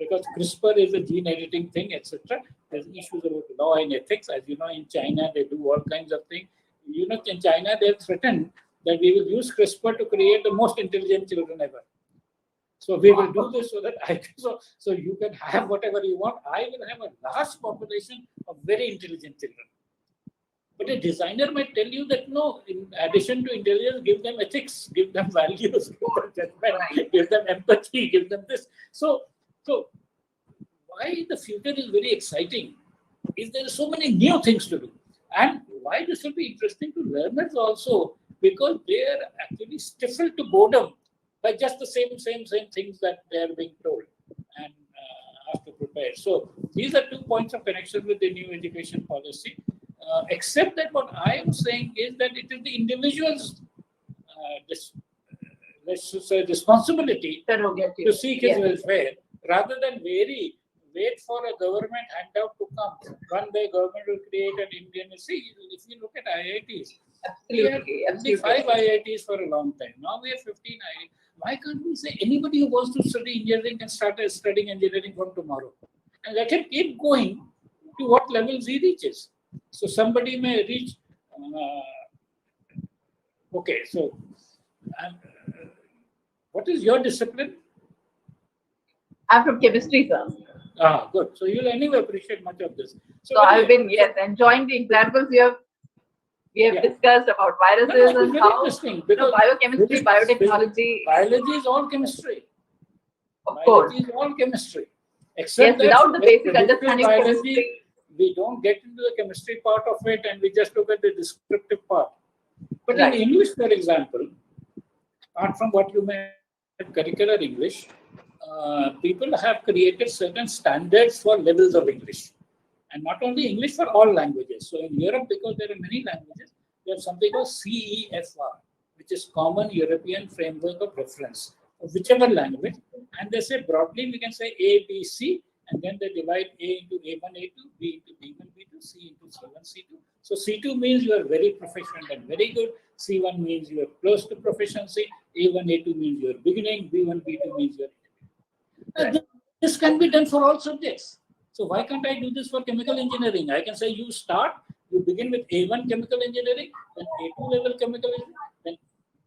because CRISPR is a gene editing thing, etc. There's issues about law and ethics. As you know, in China, they do all kinds of things. You know, in China, they've threatened that we will use CRISPR to create the most intelligent children ever. So we will do this so that so you can have whatever you want. I will have a large population of very intelligent children. But a designer might tell you that no, in addition to intelligence, give them ethics, give them values, give them judgment, give them empathy, give them this. So why the future is very exciting is there are so many new things to do. And why this will be interesting to learners also, because they are actually stifled to boredom by just the same things that they are being told and have to prepare. So these are 2 points of connection with the new education policy. Except that what I am saying is that it is the individual's let's say responsibility to seek his welfare, rather than wait for a government handout to come. One day government will create an Indian. See, if you look at IITs, we had only 5 IITs for a long time. Now we have 15 IITs. Why can't we say anybody who wants to study engineering can start studying engineering from tomorrow? And let him keep going to what levels he reaches. So somebody may reach, okay, so what is your discipline? I'm from chemistry, sir. Ah, good. So you'll anyway appreciate much of this. So I've been, enjoying the examples we have discussed about viruses and how interesting, because biochemistry, biotechnology. Biology is all chemistry. Of course. Biology is all chemistry. Except Yes, without the basic traditional understanding of chemistry, we don't get into the chemistry part of it and we just look at the descriptive part. But right. in English, for example, apart from what you may have curricular English, people have created certain standards for levels of English. And not only English, for all languages. So in Europe, because there are many languages, they have something called CEFR, which is Common European Framework of Reference, of whichever language. And they say broadly, we can say A, B, C, and then they divide A into A1, A2, B into B1, B2, C into C1, C2. So C2 means you are very proficient and very good. C1 means you are close to proficiency. A1, A2 means you are beginning. B1, B2 means you are intermediate. This can be done for all subjects. So why can't I do this for chemical engineering? I can say you begin with A1 chemical engineering, then A2 level chemical engineering, then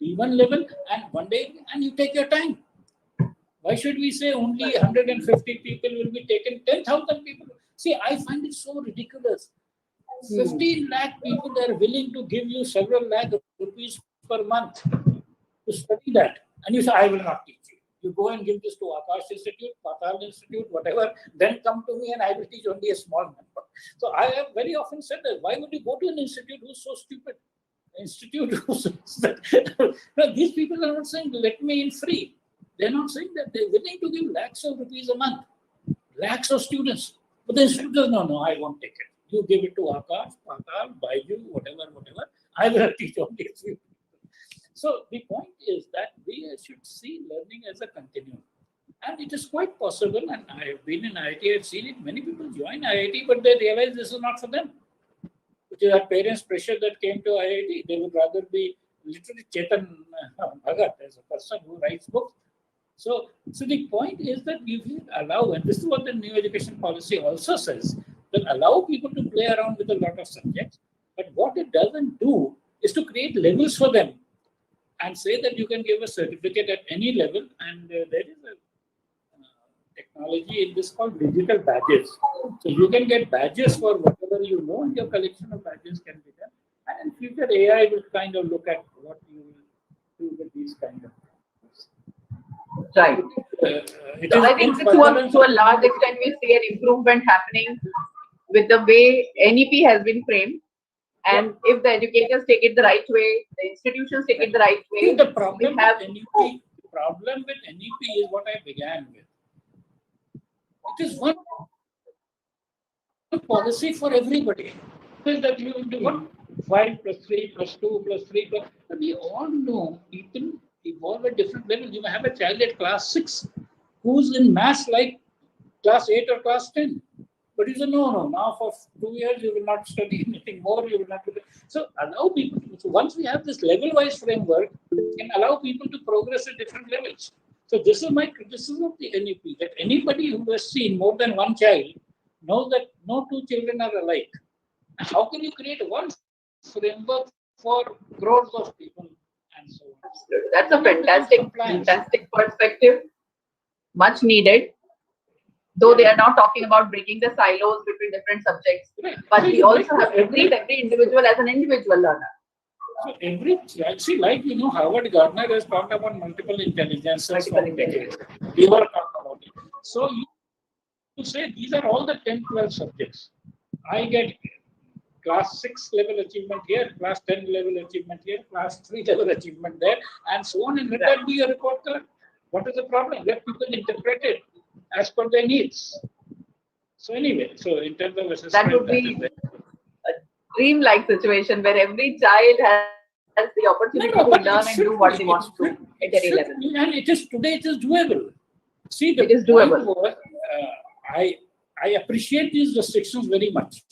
B1 level, and one day, and you take your time. Why should we say only 150 people will be taken, 10,000 people? See, I find it so ridiculous. 15 lakh people are willing to give you several lakh rupees per month to study that. And you say, I will not teach you. You go and give this to Akash Institute, Patal Institute, whatever, then come to me and I will teach only a small number. So I have very often said that, why would you go to an institute who's so stupid? Institute who's no, these people are not saying, let me in free. They're not saying that they're willing to give lakhs of rupees a month, lakhs of students. But the institute says, no, I won't take it. You give it to Akash, Patal, Baiju, whatever. I will teach only a few. So the point is that we should see learning as a continuum. And it is quite possible, and I have been in IIT, I've seen it, many people join IIT, but they realize this is not for them. Which is our parents' pressure that came to IIT. They would rather be literally Chetan Bhagat as a person who writes books. So the point is that if you allow, and this is what the new education policy also says, that allow people to play around with a lot of subjects, but what it doesn't do is to create levels for them and say that you can give a certificate at any level, and there is a technology in this called digital badges. So you can get badges for whatever you know, and your collection of badges can be done. And in future, AI will kind of look at what you will do with these kind of things. Right. So I think to a large extent, we see an improvement happening with the way NEP has been framed. And if the educators take it the right way, the institutions take it the right way, the problem with NEP is what I began with. It is one policy for everybody. Is that you do what? 5 plus 3 plus 2 plus 3 plus. But we all know people evolve at different levels. You may have a child at class 6 who's in maths like class 8 or class 10. But you say, no, now for 2 years you will not study anything more, you will not do that. So allow people to, so once we have this level-wise framework, we can allow people to progress at different levels. So this is my criticism of the NEP, that anybody who has seen more than one child knows that no two children are alike. How can you create one framework for crores of people and so on? That's a fantastic perspective, much needed. Though they are now talking about breaking the silos between different subjects, but we also have to treat every individual as an individual learner. So like Howard Gardner has talked about multiple intelligences for decades. We were talking about it. So you say these are all the 10, 12 subjects. I get class 6 level achievement here, class 10 level achievement here, class 3 level achievement there, and so on. And let that be your report card. What is the problem? Let people interpret it as per their needs. So anyway, so in terms of assessment, that would be a dream-like situation where every child has the opportunity to learn and do what they want to do at any level. And it is doable. See, it is doable. Was, I appreciate these restrictions very much.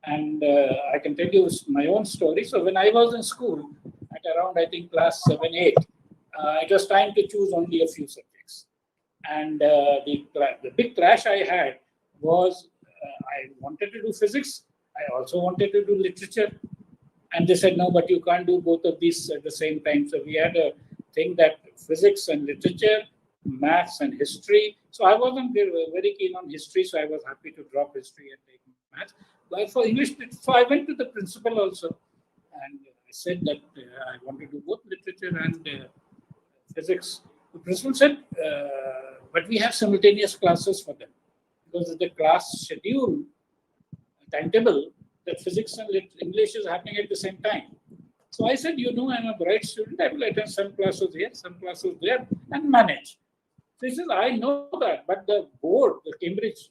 And I can tell you my own story. So when I was in school, at around, I think, class 7, 8, it was time to choose only a few subjects. And the big clash I had was I wanted to do physics. I also wanted to do literature. And they said, no, but you can't do both of these at the same time. So we had a thing that physics and literature, maths and history. So I wasn't very keen on history. So I was happy to drop history and take maths. But for English, so I went to the principal also. And I said that I want to do both literature and physics. The principal said, but we have simultaneous classes for them because the class schedule timetable that physics and English is happening at the same time. So I said, I'm a bright student. I will attend some classes here, some classes there, and manage. So he says, I know that, but the board, the Cambridge,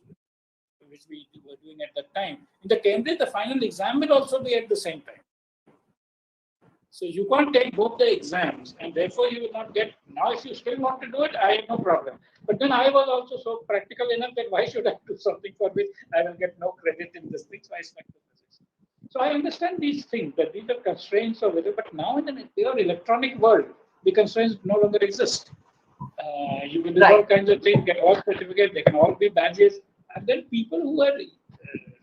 which we were doing at that time, in the Cambridge, the final exam will also be at the same time. So you can't take both the exams, and therefore you will not get. Now, if you still want to do it, I have no problem. But then I was also so practical enough that why should I do something for which I will get no credit in this thing? So I stuck to physics. So I understand these things, that these are constraints of it. But now in the pure electronic world, the constraints no longer exist. You can do all kinds of things, get all certificates, they can all be badges. And then people who are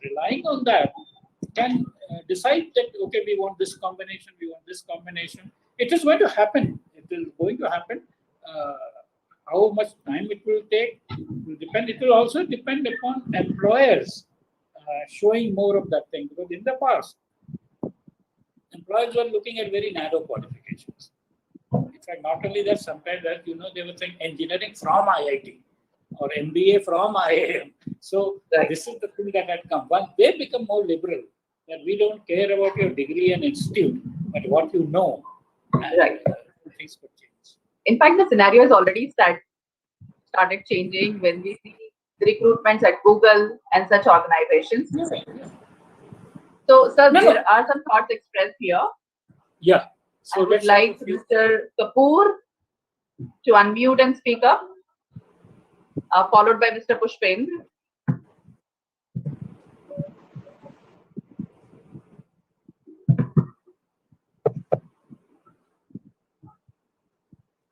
relying on that can decide that, okay, we want this combination, we want this combination. It is going to happen. It is going to happen. How much time it will take will depend. It will also depend upon employers showing more of that thing. Because in the past, employers were looking at very narrow qualifications. In fact, not only that, sometimes that, they were saying engineering from IIT or MBA from IIM. So this is the thing that had come. Once they become more liberal, that we don't care about your degree and institute, but what you know. And things could change. In fact, the scenario has already started changing when we see the recruitments at Google and such organizations. So, sir, there are some thoughts expressed here. Yeah. So I would like Mr. Kapoor to unmute and speak up, followed by Mr. Pushpendra.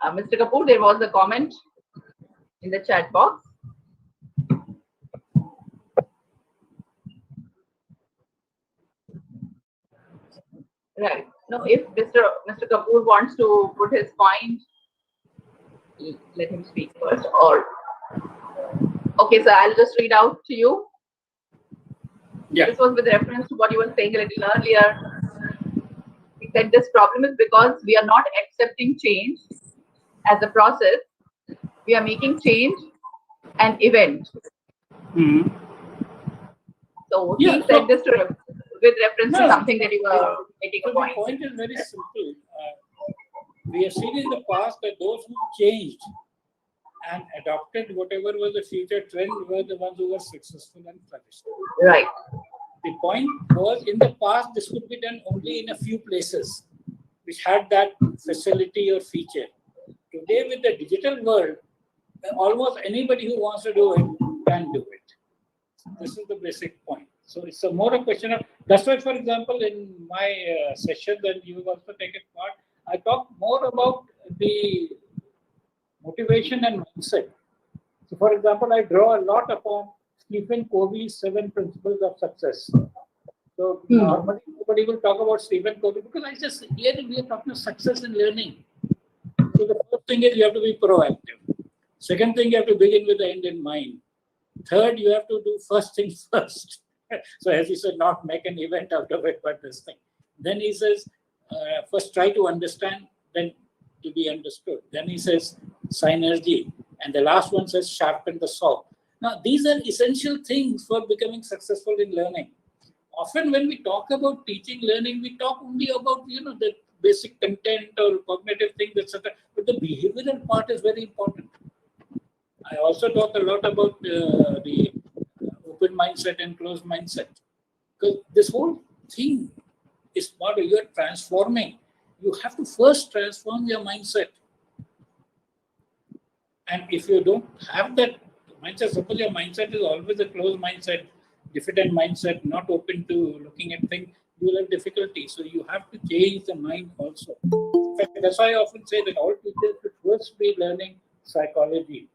Mr. Kapoor, there was a comment in the chat box. Right. No, if Mr. Kapoor wants to put his point, let him speak first. Or okay, so I'll just read out to you. Yeah. This was with reference to what you were saying a little earlier. He said this problem is because we are not accepting change as a process. We are making change an event. Mm-hmm. So he said this with reference to something that you were making a point. The point is very simple. We have seen in the past that those who changed and adopted whatever was the future trend were the ones who were successful and flourished. Right. The point was, in the past, this could be done only in a few places which had that facility or feature. Today, with the digital world, almost anybody who wants to do it can do it. This is the basic point. So it's more a question of, that's why, for example, in my session that you have also taken part, I talk more about the motivation and mindset. So, for example, I draw a lot upon Stephen Covey's 7 principles of success. So normally nobody will talk about Stephen Covey because here we are talking of success in learning. So the first thing is you have to be proactive. Second thing, you have to begin with the end in mind. Third, you have to do first things first. So as he said, not make an event out of it, but this thing. Then he says, first try to understand, then to be understood. Then he says, synergy. And the last one says, sharpen the saw. Now, these are essential things for becoming successful in learning. Often when we talk about teaching learning, we talk only about, the basic content or cognitive things, etc. But the behavioral part is very important. I also talk a lot about the open mindset and closed mindset. Because this whole thing is what you are transforming. You have to first transform your mindset. And if you don't have that mindset, suppose your mindset is always a closed mindset, diffident mindset, not open to looking at things, you will have difficulty. So you have to change the mind also. In fact, that's why I often say that all teachers should first be learning psychology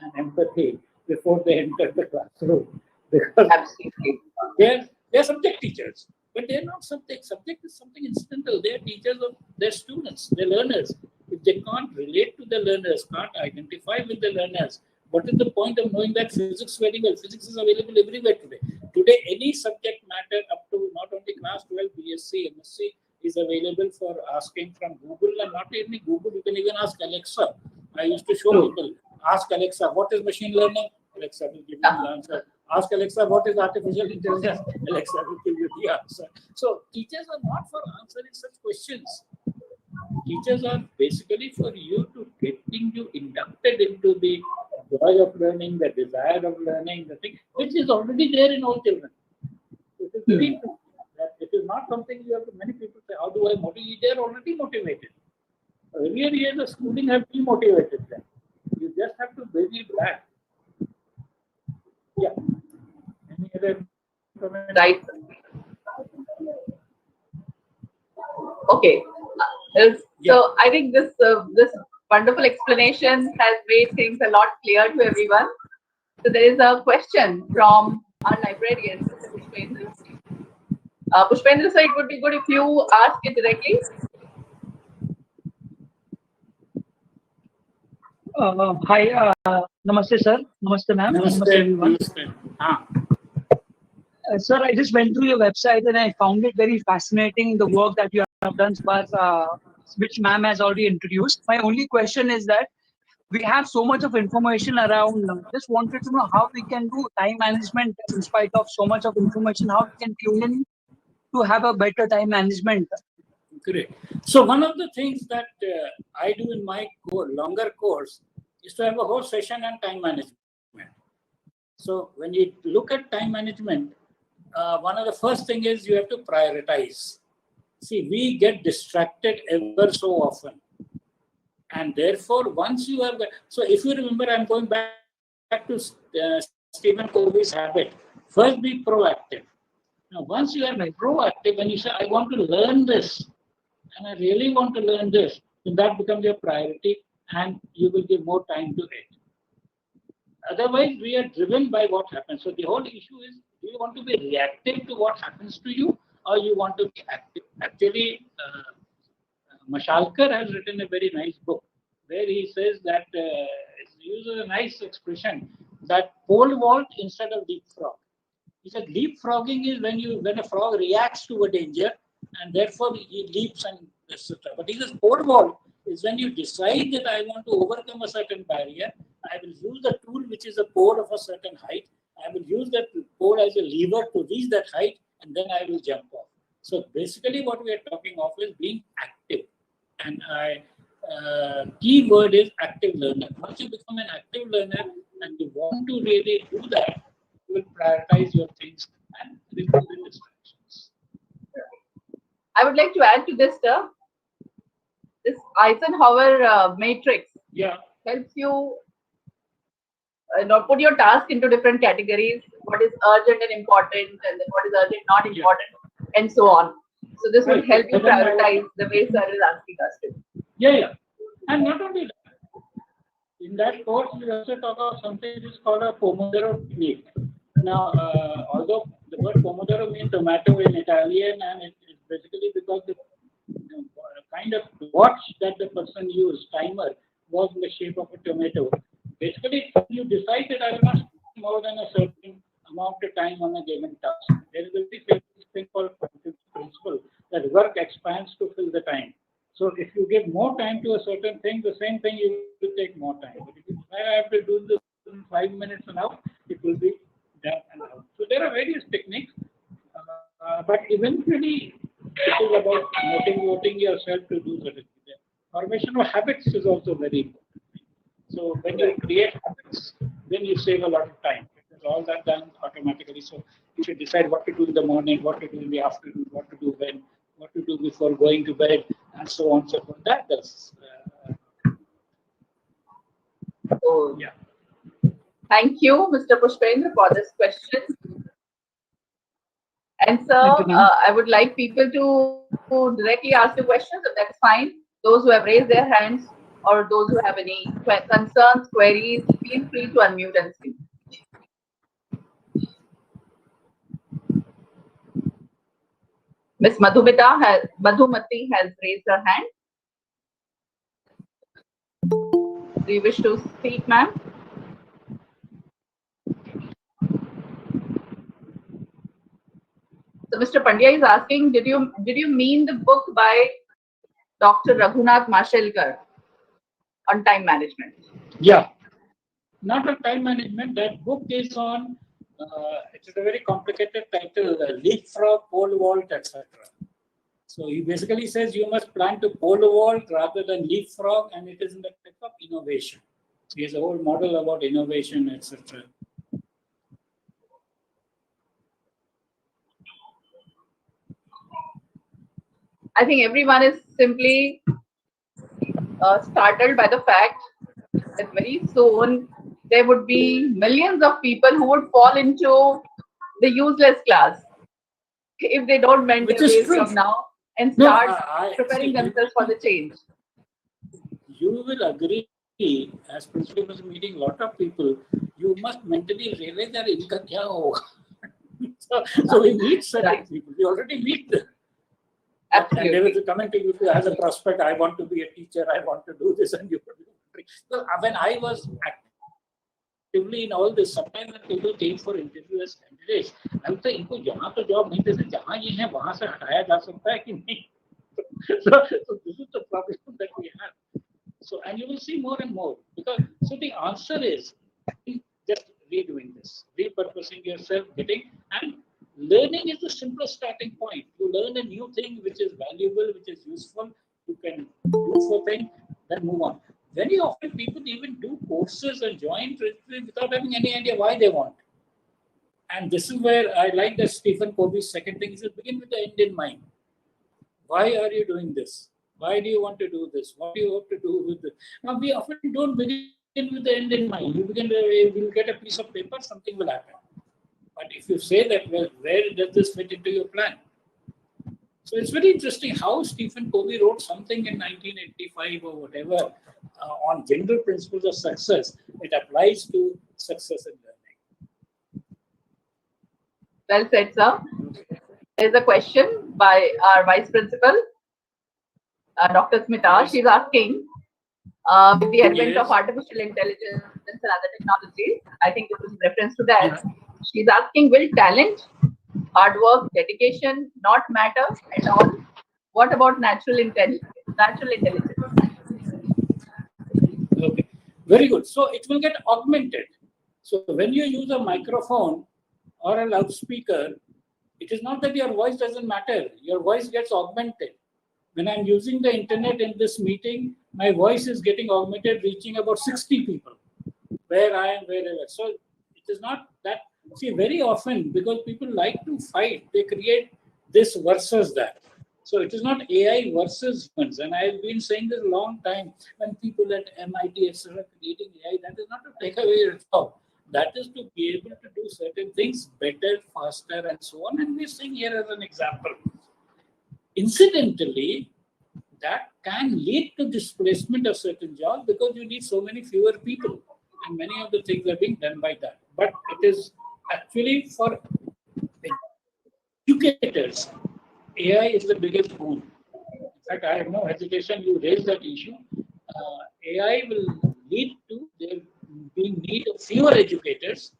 and empathy before they enter the classroom. Because absolutely, they're subject teachers, but they're not subject. Subject is something incidental. They're teachers of their students, their learners. If they can't relate to the learners, can't identify with the learners, what is the point of knowing that physics very well? Physics is available everywhere today. Today, any subject matter up to not only class 12, BSc, MSc is available for asking from Google, and not only Google, you can even ask Alexa. I used to show people, ask Alexa, what is machine learning? Alexa will give you the answer. Ask Alexa, what is artificial intelligence? Alexa will give you the answer. So teachers are not for answering such questions. Teachers are basically for you to getting you inducted into the joy of learning, the desire of learning, the thing which is already there in all children. It is very important that it is not something you have to. Many people say, "How do I motivate?" They are already motivated. Earlier years of schooling have demotivated them. You just have to bring it back. Yeah. Any other comment? Right. Okay. So I think this wonderful explanation has made things a lot clear to everyone. So there is a question from our librarian, Mr. Pushpendra. Pushpendra, sir, it would be good if you ask it directly. Hi, namaste sir, namaste ma'am, namaste everyone. Sir, I just went through your website and I found it very fascinating, the work that you have done, which ma'am has already introduced. My only question is that we have so much of information around. Just wanted to know how we can do time management in spite of so much of information. How we can tune in to have a better time management. Great. So one of the things that I do in my longer course is to have a whole session on time management. So when you look at time management, one of the first thing is you have to prioritize. See, we get distracted ever so often. And therefore, once you have, so if you remember, I'm going back to Stephen Covey's habit. First, be proactive. Now, once you are proactive and you say, I want to learn this, and I really want to learn this, then that becomes your priority and you will give more time to it. Otherwise, we are driven by what happens. So the whole issue is, do you want to be reactive to what happens to you or you want to be active? Actually, Mashalkar has written a very nice book where he says that, he uses a nice expression, that pole vault instead of leapfrog. He said leapfrogging is when a frog reacts to a danger and therefore he leaps and etc. But he says pole vault is when you decide that I want to overcome a certain barrier, I will use the tool which is a pole of a certain height. I will use that pole as a lever to reach that height and then I will jump off. So basically what we are talking of is being active. And key word is active learner. Once you become an active learner and you want to really do that, you will prioritize your things and remove the distractions. I would like to add to this, sir. This Eisenhower matrix helps you put your task into different categories. What is urgent and important, and then what is urgent, not important, and so on. So this would help you prioritize the way sir is asking us to. Yeah. And not only that, in that course, we also talk about something which is called a Pomodoro technique. Now, although the word Pomodoro means tomato in Italian, and it's basically because the kind of watch that the person used, timer, was in the shape of a tomato. Basically, you decide that I will not spend more than a certain amount of time on a given task. There is a very famous thing called principle that work expands to fill the time. So if you give more time to a certain thing, the same thing you will take more time. But if you decide I have to do this in 5 minutes and out, it will be done and out. So there are various techniques, but eventually it is about motivating yourself to do certain things. Formation of habits is also very important. So when you create habits, then you save a lot of time. Because all that done automatically. So you should decide what to do in the morning, what to do in the afternoon, what to do when, what to do before going to bed, and so on and so forth. That does. Yeah. Thank you, Mr. Pushpendra, for this question. And sir, I would like people to directly ask the questions, if that's fine. Those who have raised their hands or those who have any concerns, queries, feel free to unmute and speak. Ms. Madhumati has raised her hand. Do you wish to speak, ma'am? So Mr. Pandya is asking, did you mean the book by Dr. Raghunath Mashelkar? on time management. Yeah, not on time management. That book is on, it is a very complicated title, Leapfrog, Pole Vault, etc. So he basically says you must plan to pole vault rather than leapfrog, and it is in the type of innovation. So he has a whole model about innovation, etc. I think everyone is simply startled by the fact that very soon there would be millions of people who would fall into the useless class if they don't mend Which their is ways true. from now and No, start I preparing see, themselves for the change. you will agree, as principal was meeting a lot of people, you must mentally realize that inka kya hoga. So we meet certain Right. people. We already meet them. And they Absolutely. will coming to you as a prospect. I want to be a teacher. I want to do this, and you. So when I was actively in all this, sometimes when people came for interview as candidates, I would say, इनको यहाँ तो job नहीं देते, जहाँ ये है वहाँ से हटाया जा सकता है कि नहीं? So this is the problem that we have. So, and you will see more and more, because so the answer is just redoing this, repurposing yourself, getting, and learning is the simplest starting point. You learn a new thing which is valuable, which is useful, you can do for things, then move on. Very often people even do courses and join training without having any idea why they want. And this is where I like that Stephen Covey's second thing is, begin with the end in mind. Why are you doing this? Why do you want to do this? What do you hope to do with it? Now, we often don't begin with the end in mind. You begin, we'll get a piece of paper, something will happen. But if you say that, well, where does this fit into your plan? So it's very interesting how Stephen Covey wrote something in 1985 or whatever on general principles of success. It applies to success in learning. Well said, sir. There's a question by our vice principal, Dr. Smita. She's asking, with the advent of artificial intelligence and other technologies, I think this is reference to that. She's asking, will talent, hard work, dedication not matter at all? What about natural intelligence? Okay, very good. So it will get augmented. So when you use a microphone or a loudspeaker, it is not that your voice doesn't matter. Your voice gets augmented. When I'm using the internet in this meeting, my voice is getting augmented, reaching about 60 people, where I am, wherever. So it is not that. See, very often, because people like to fight, they create this versus that. So it is not AI versus humans. And I've been saying this a long time, when people at MIT, etc., creating AI, that is not to take away your job. That is to be able to do certain things better, faster, and so on. And we're seeing here as an example. Incidentally, that can lead to displacement of certain jobs because you need so many fewer people, and many of the things are being done by that. But it is actually for educators, AI is the biggest boon. In fact, I have no hesitation. You raise that issue. AI will lead to there being need of fewer educators,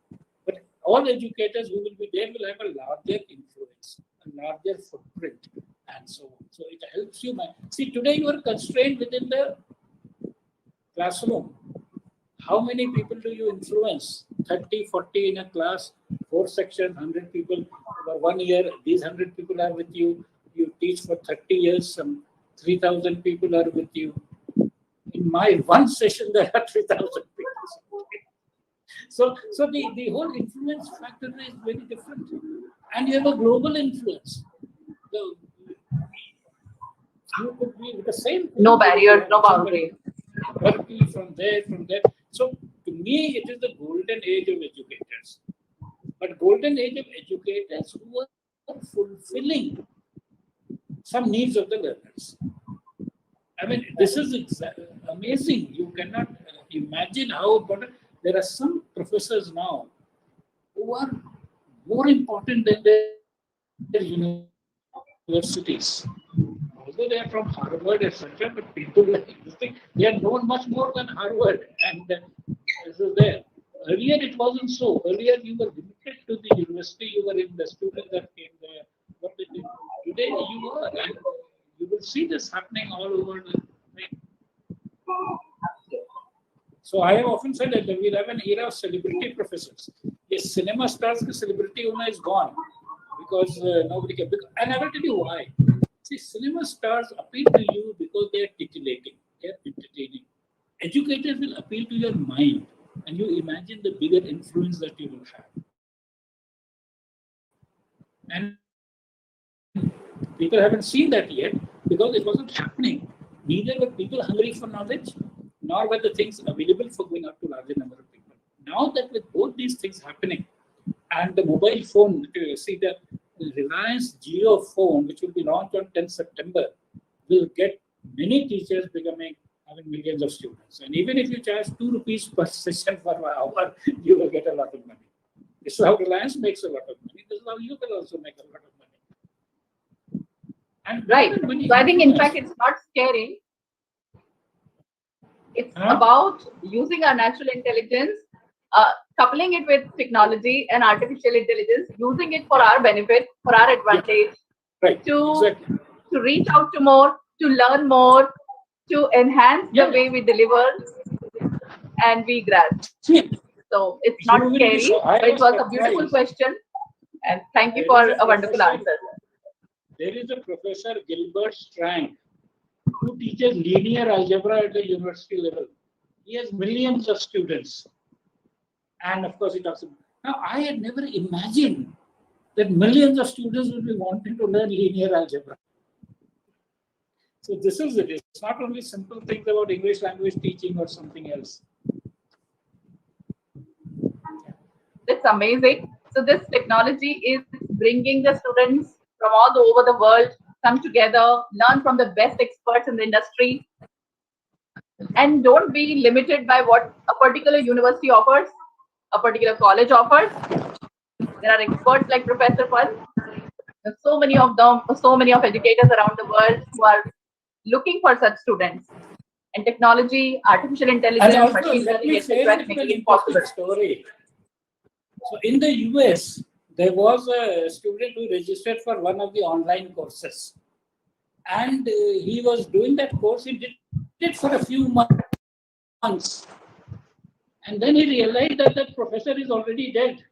but all educators who will be there will have a larger influence, a larger footprint, and so on. So it helps you. See, today you are constrained within the classroom. How many people do you influence? 30, 40 in a class, 4 sections, 100 people over 1 year. These 100 people are with you. You teach for 30 years. Some 3,000 people are with you. In my one session, there are 3,000 people. So the whole influence factor is very different. And you have a global influence. So you could be with the same. No barriers, no boundaries. Turkey, from there. So to me, it is the golden age of educators. But golden age of educators who are fulfilling some needs of the learners. I mean, this is amazing. You cannot imagine how important. There are some professors now who are more important than their universities. Although they are from Harvard, etc., but people like this thing, they are known much more than Harvard. And this is there. Earlier, it wasn't so. Earlier, you were limited to the university, you were in the students that came there. What they did. Today, you are. And you will see this happening all over the thing. So I have often said that we'll have an era of celebrity professors. Yes, cinema stars, the celebrity owner is gone because nobody can. And I will tell you why. See, cinema stars appeal to you because they are titillating, they are entertaining. Educators will appeal to your mind, and you imagine the bigger influence that you will have. And people haven't seen that yet because it wasn't happening. Neither were people hungry for knowledge, nor were the things available for going out to larger number of people. Now that with both these things happening, and the mobile phone, see the Reliance Geo phone, which will be launched on 10th September, will get many teachers having millions of students. And even if you charge 2 rupees per session per hour, you will get a lot of money. This is how Reliance makes a lot of money. This is how you will also make a lot of money. And Right. So I think, in fact, it's not scary. It's about using our natural intelligence, coupling it with technology and artificial intelligence, using it for our benefit, for our advantage, to reach out to more, to learn more, to enhance the way we deliver and we grasp. So it's not scary, but it was a beautiful question. And thank you for a wonderful answer. There is a Professor Gilbert Strang who teaches linear algebra at the university level. He has millions of students. And of course, he talks about. Now, I had never imagined that millions of students would be wanting to learn linear algebra. So this is it. It's not only simple things about English language teaching or something else. That's amazing. So this technology is bringing the students from all over the world come together, learn from the best experts in the industry, and don't be limited by what a particular university offers, a particular college offers. There are experts like Professor Pant. There's so many of them, so many of educators around the world who are looking for such students. And technology, artificial intelligence, machine learning, etc., making it possible. Story. So in the US, there was a student who registered for one of the online courses. And he was doing that course, he did it for a few months. And then he realized that that professor is already dead.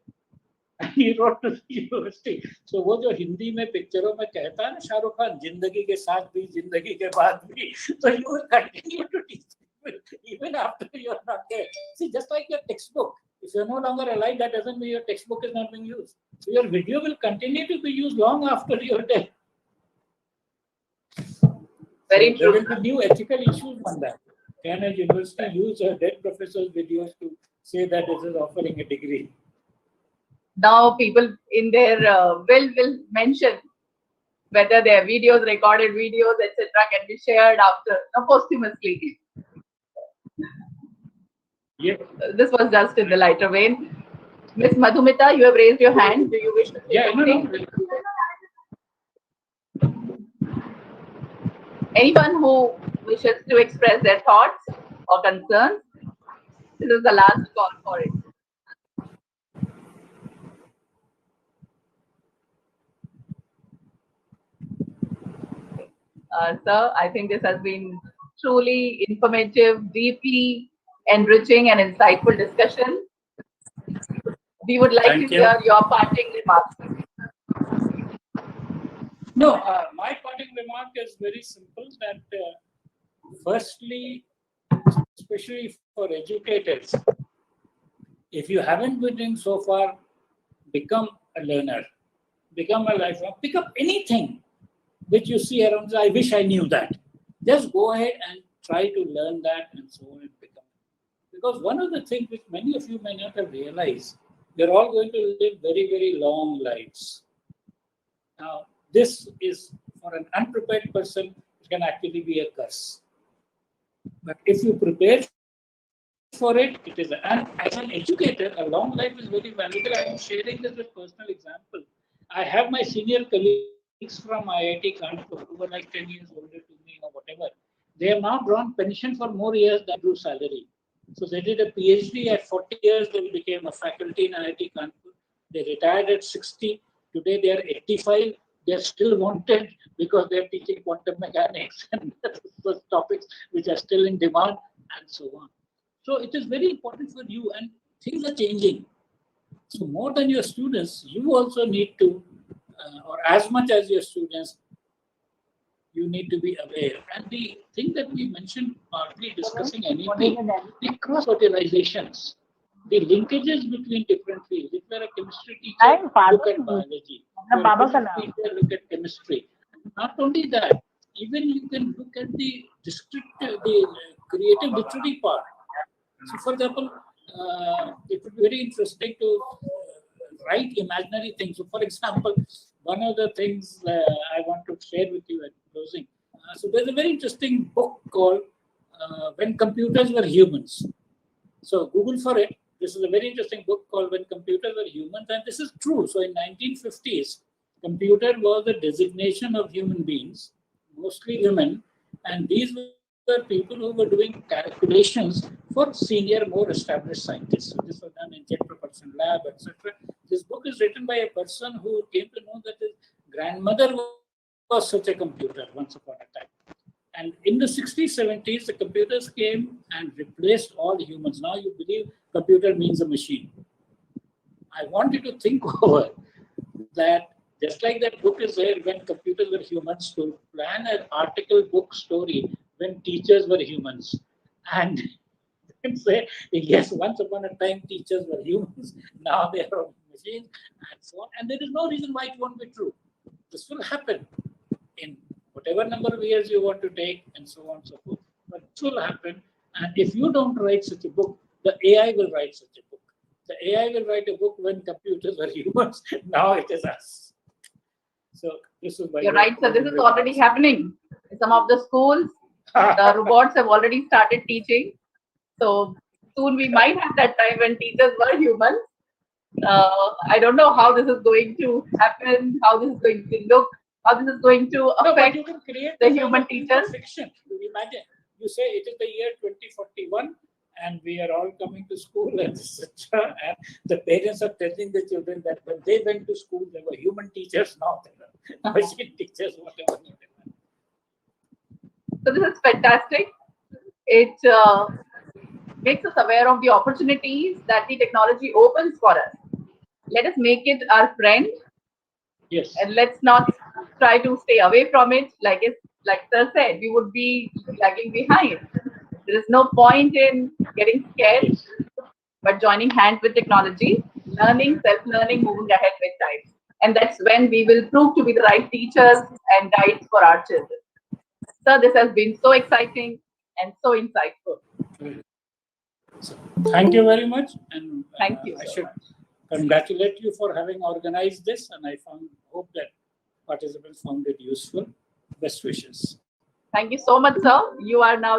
And he wrote to the university. So वो जो हिंदी में पिक्चरों में कहता है ना शाहरुख खान, जिंदगी के साथ भी जिंदगी के बाद भी, so you will continue to teach even after you are not there. See, just like your textbook, if you are no longer alive, that doesn't mean your textbook is not being used. So your video will continue to be used long after you are dead. Very true. There will be new ethical issues on that. Can a university use a dead professor's videos to say that this is offering a degree? Now people in their will mention whether their videos, recorded videos, etc., can be shared after posthumously. Yeah. This was just in the lighter vein. Miss Madhumita, you have raised your hand. Do you wish to say something? Anyone who wishes to express their thoughts or concerns, this is the last call for it. Sir, I think this has been truly informative, deeply enriching and insightful discussion. We would like to hear your parting remarks. No, my parting remark is very simple that firstly, especially for educators, if you haven't been doing so far, become a learner, become a lifelong, pick up anything which you see around. I wish I knew that. Just go ahead and try to learn that and so on and become. Because one of the things which many of you may not have realized, you're all going to live very, very long lives. Now, this is for an unprepared person, it can actually be a curse. But if you prepare for it, it is. And as an educator, a long life is very valuable. I am sharing this with personal example. I have my senior colleagues from IIT Kanpur who were like 10 years older to me or whatever. They have now drawn pension for more years than drew salary. So they did a PhD at 40 years. They became a faculty in IIT Kanpur. They retired at 60. Today they are 85. They are still wanted because they are teaching quantum mechanics and those topics which are still in demand and so on. So it is very important for you, and things are changing. So more than your students, you also need to, or as much as your students, you need to be aware. And the thing that we mentioned, partly discussing anything, the cross-fertilizations, the linkages between different fields. If you're a chemistry teacher, look at biology. If you're a physics teacher, look at chemistry. Not only that, even you can look at the creative literary part. So, for example, it would be very interesting to write imaginary things. So, for example, one of the things I want to share with you at closing. So, there's a very interesting book called When Computers Were Humans. So, Google for it. This is a very interesting book called When Computers Were Humans, and this is true. So, in 1950s, computer was the designation of human beings, mostly women, and these were people who were doing calculations for senior, more established scientists. So this was done in Jet Propulsion Lab, etc. This book is written by a person who came to know that his grandmother was such a computer once upon a time. And in the 60s, 70s, the computers came and replaced all humans. Now you believe computer means a machine. I want you to think over that. Just like that book is there, when computers were humans, to plan an article, book, story, when teachers were humans. And say, yes, once upon a time, teachers were humans, now they are machines, and so on. And there is no reason why it won't be true. This will happen in whatever number of years you want to take, and so on and so forth. But this will happen. And if you don't write such a book, the AI will write such a book. The AI will write a book when computers were humans. Now it is us. So this is why you're right, sir. This is already happening. In some of the schools, the robots have already started teaching. So soon we might have that time when teachers were humans. I don't know how this is going to happen, how this is going to look, how this is going to affect the human teachers. Fiction. Imagine, you say it is the year 2041 and we are all coming to school, and the parents are telling the children that when they went to school, they were human teachers, now they are machine teachers, whatever. So this is fantastic. It makes us aware of the opportunities that the technology opens for us. Let us make it our friend. Yes. And let's not try to stay away from it. Like Sir said, we would be lagging behind. There is no point in getting scared, but joining hands with technology, learning, self-learning, moving ahead with time. And that's when we will prove to be the right teachers and guides for our children. Sir, this has been so exciting and so insightful. So, thank you very much. And thank you. I should congratulate you for having organized this, and I hope that participants found it useful. Best wishes. Thank you so much, sir. You are now the